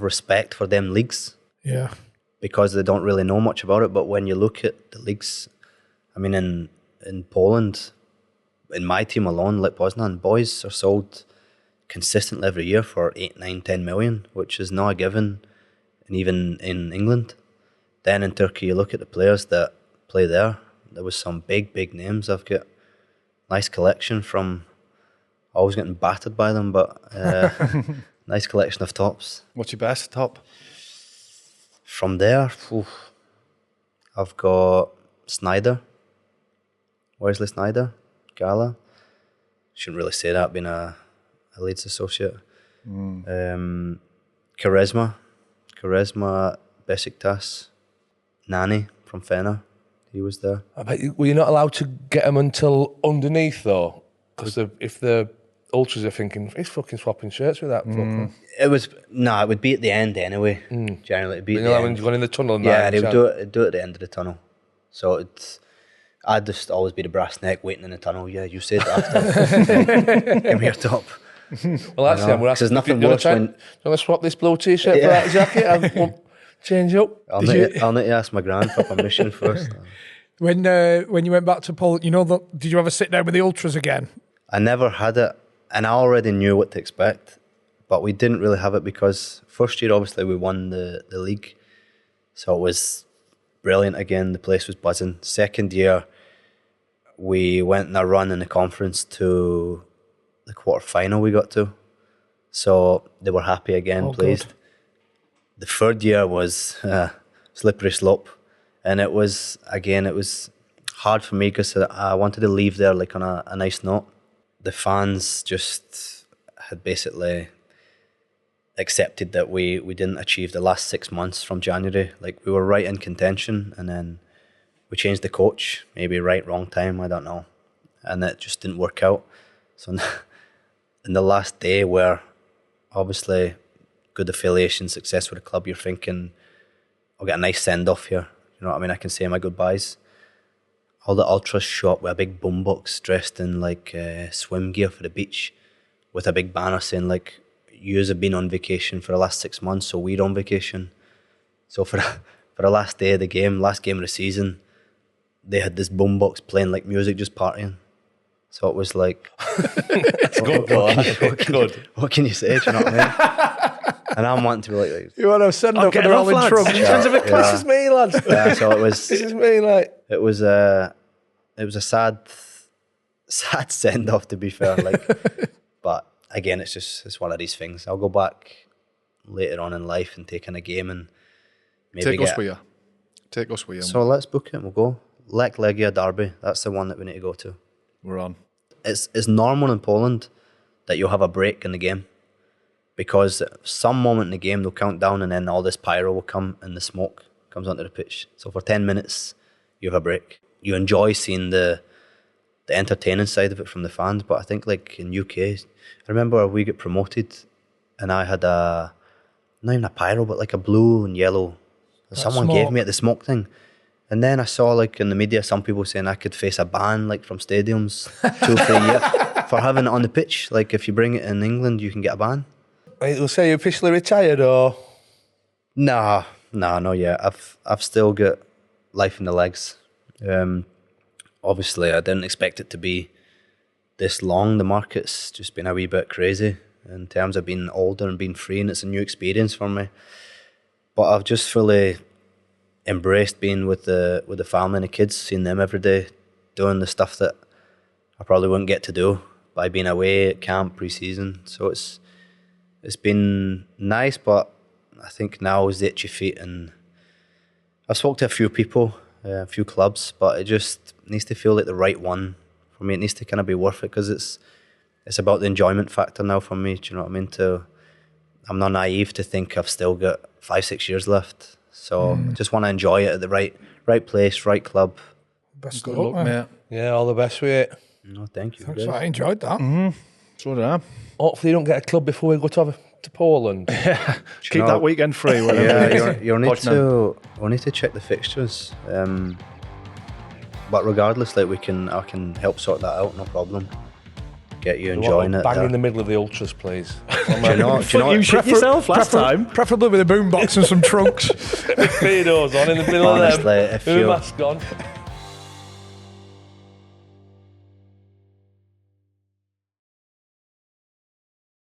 respect for them leagues. Yeah. Because they don't really know much about it. But when you look at the leagues, I mean, in Poland, in my team alone, Lech Poznan, boys are sold consistently every year for 8, 9, 10 million, which is not a given, and even in England. Then in Turkey, you look at the players that play there. There was some big names. I've got nice collection from, always getting battered by them, but nice collection of tops. What's your best top? From there, I've got Snyder, Wesley Snyder, Gala. Shouldn't really say that, being a Leeds associate. Charisma, Besiktas, Nani from Fener, he was there. I bet were you not allowed to get them until underneath though? Because if the ultras are thinking, he's fucking swapping shirts with that fucker. It would be at the end anyway. Generally, it'd be at the When end. you're going in the tunnel and Yeah, that, they would do it at the end of the tunnel. So I'd just always be the brass neck waiting in the tunnel. Yeah, you said after. Give me your top. Well, that's it. We're asking, There's nothing do you worse want to swap this blue t-shirt for that jacket? I won't change up. I'll need to ask my gran for permission first. When you went back to Poland, did you ever sit down with the ultras again? I never had it, and I already knew what to expect, but we didn't really have it because first year, obviously, we won the league, so it was brilliant again. The place was buzzing. Second year, we went on a run in the conference to the quarter-final we got to, so they were happy again, pleased. Good. The third year was slippery slope, and it was hard for me because I wanted to leave there like on a nice note. The fans just had basically accepted that we didn't achieve the last 6 months from January. Like, we were right in contention, and then we changed the coach, maybe right, wrong time, I don't know, and it just didn't work out. So in the last day, where obviously good affiliation, success with the club, you're thinking, I'll get a nice send-off here. You know what I mean? I can say my goodbyes. All the ultras show up with a big boombox dressed in like swim gear for the beach with a big banner saying like, yous have been on vacation for the last 6 months, so we're on vacation. So for the last day of the game, last game of the season, they had this boombox playing like music, just partying. So it was like, what can you say? Do you know what I mean? And I'm wanting to be like, You want to send up get for the off, rolling lads. trunk? This is me, lads. yeah, so it was. This is me, like. It was a sad send off, to be fair. Like, but again, it's one of these things. I'll go back later on in life and take in a game and maybe Take us with you. So let's book it. We'll go. Lech Legia Derby. That's the one that we need to go to. We're on. It's normal in Poland that you'll have a break in the game, because some moment in the game they'll count down and then all this pyro will come and the smoke comes onto the pitch. So for 10 minutes you have a break. You enjoy seeing the entertaining side of it from the fans. But I think like in UK, I remember we get promoted and I had not even a pyro, but like a blue and yellow. Someone gave me at the smoke thing. And then I saw like in the media, some people saying I could face a ban like from stadiums 2 or 3 years for having it on the pitch. Like if you bring it in England, you can get a ban. We'll say you're officially retired or? Nah, not yet. I've still got life in the legs. Obviously, I didn't expect it to be this long. The market's just been a wee bit crazy in terms of being older and being free, and it's a new experience for me. But I've just fully embraced being with the family and the kids, seeing them every day, doing the stuff that I probably wouldn't get to do by being away at camp pre-season. So it's been nice, but I think now is the itchy feet, and I've spoke to a few people, a few clubs, but it just needs to feel like the right one for me. It needs to kind of be worth it, because it's about the enjoyment factor now for me. Do you know what I mean? I'm not naive to think I've still got 5-6 years left. So just want to enjoy it at the right place, right club. Best Good of luck, luck, mate. Yeah, all the best with it. No, thank you. Thanks, guys. I enjoyed that. So did I. Hopefully you don't get a club before we go to Poland. Keep that weekend free. Yeah, you'll need to check the fixtures. But regardless, like I can help sort that out, no problem. Get you enjoying it. Bang in the middle of the ultras, please. Do you know You shit yourself last time. Preferably with a boombox and some trunks. Speedos on in the middle Honestly, of them. if With a you mask on.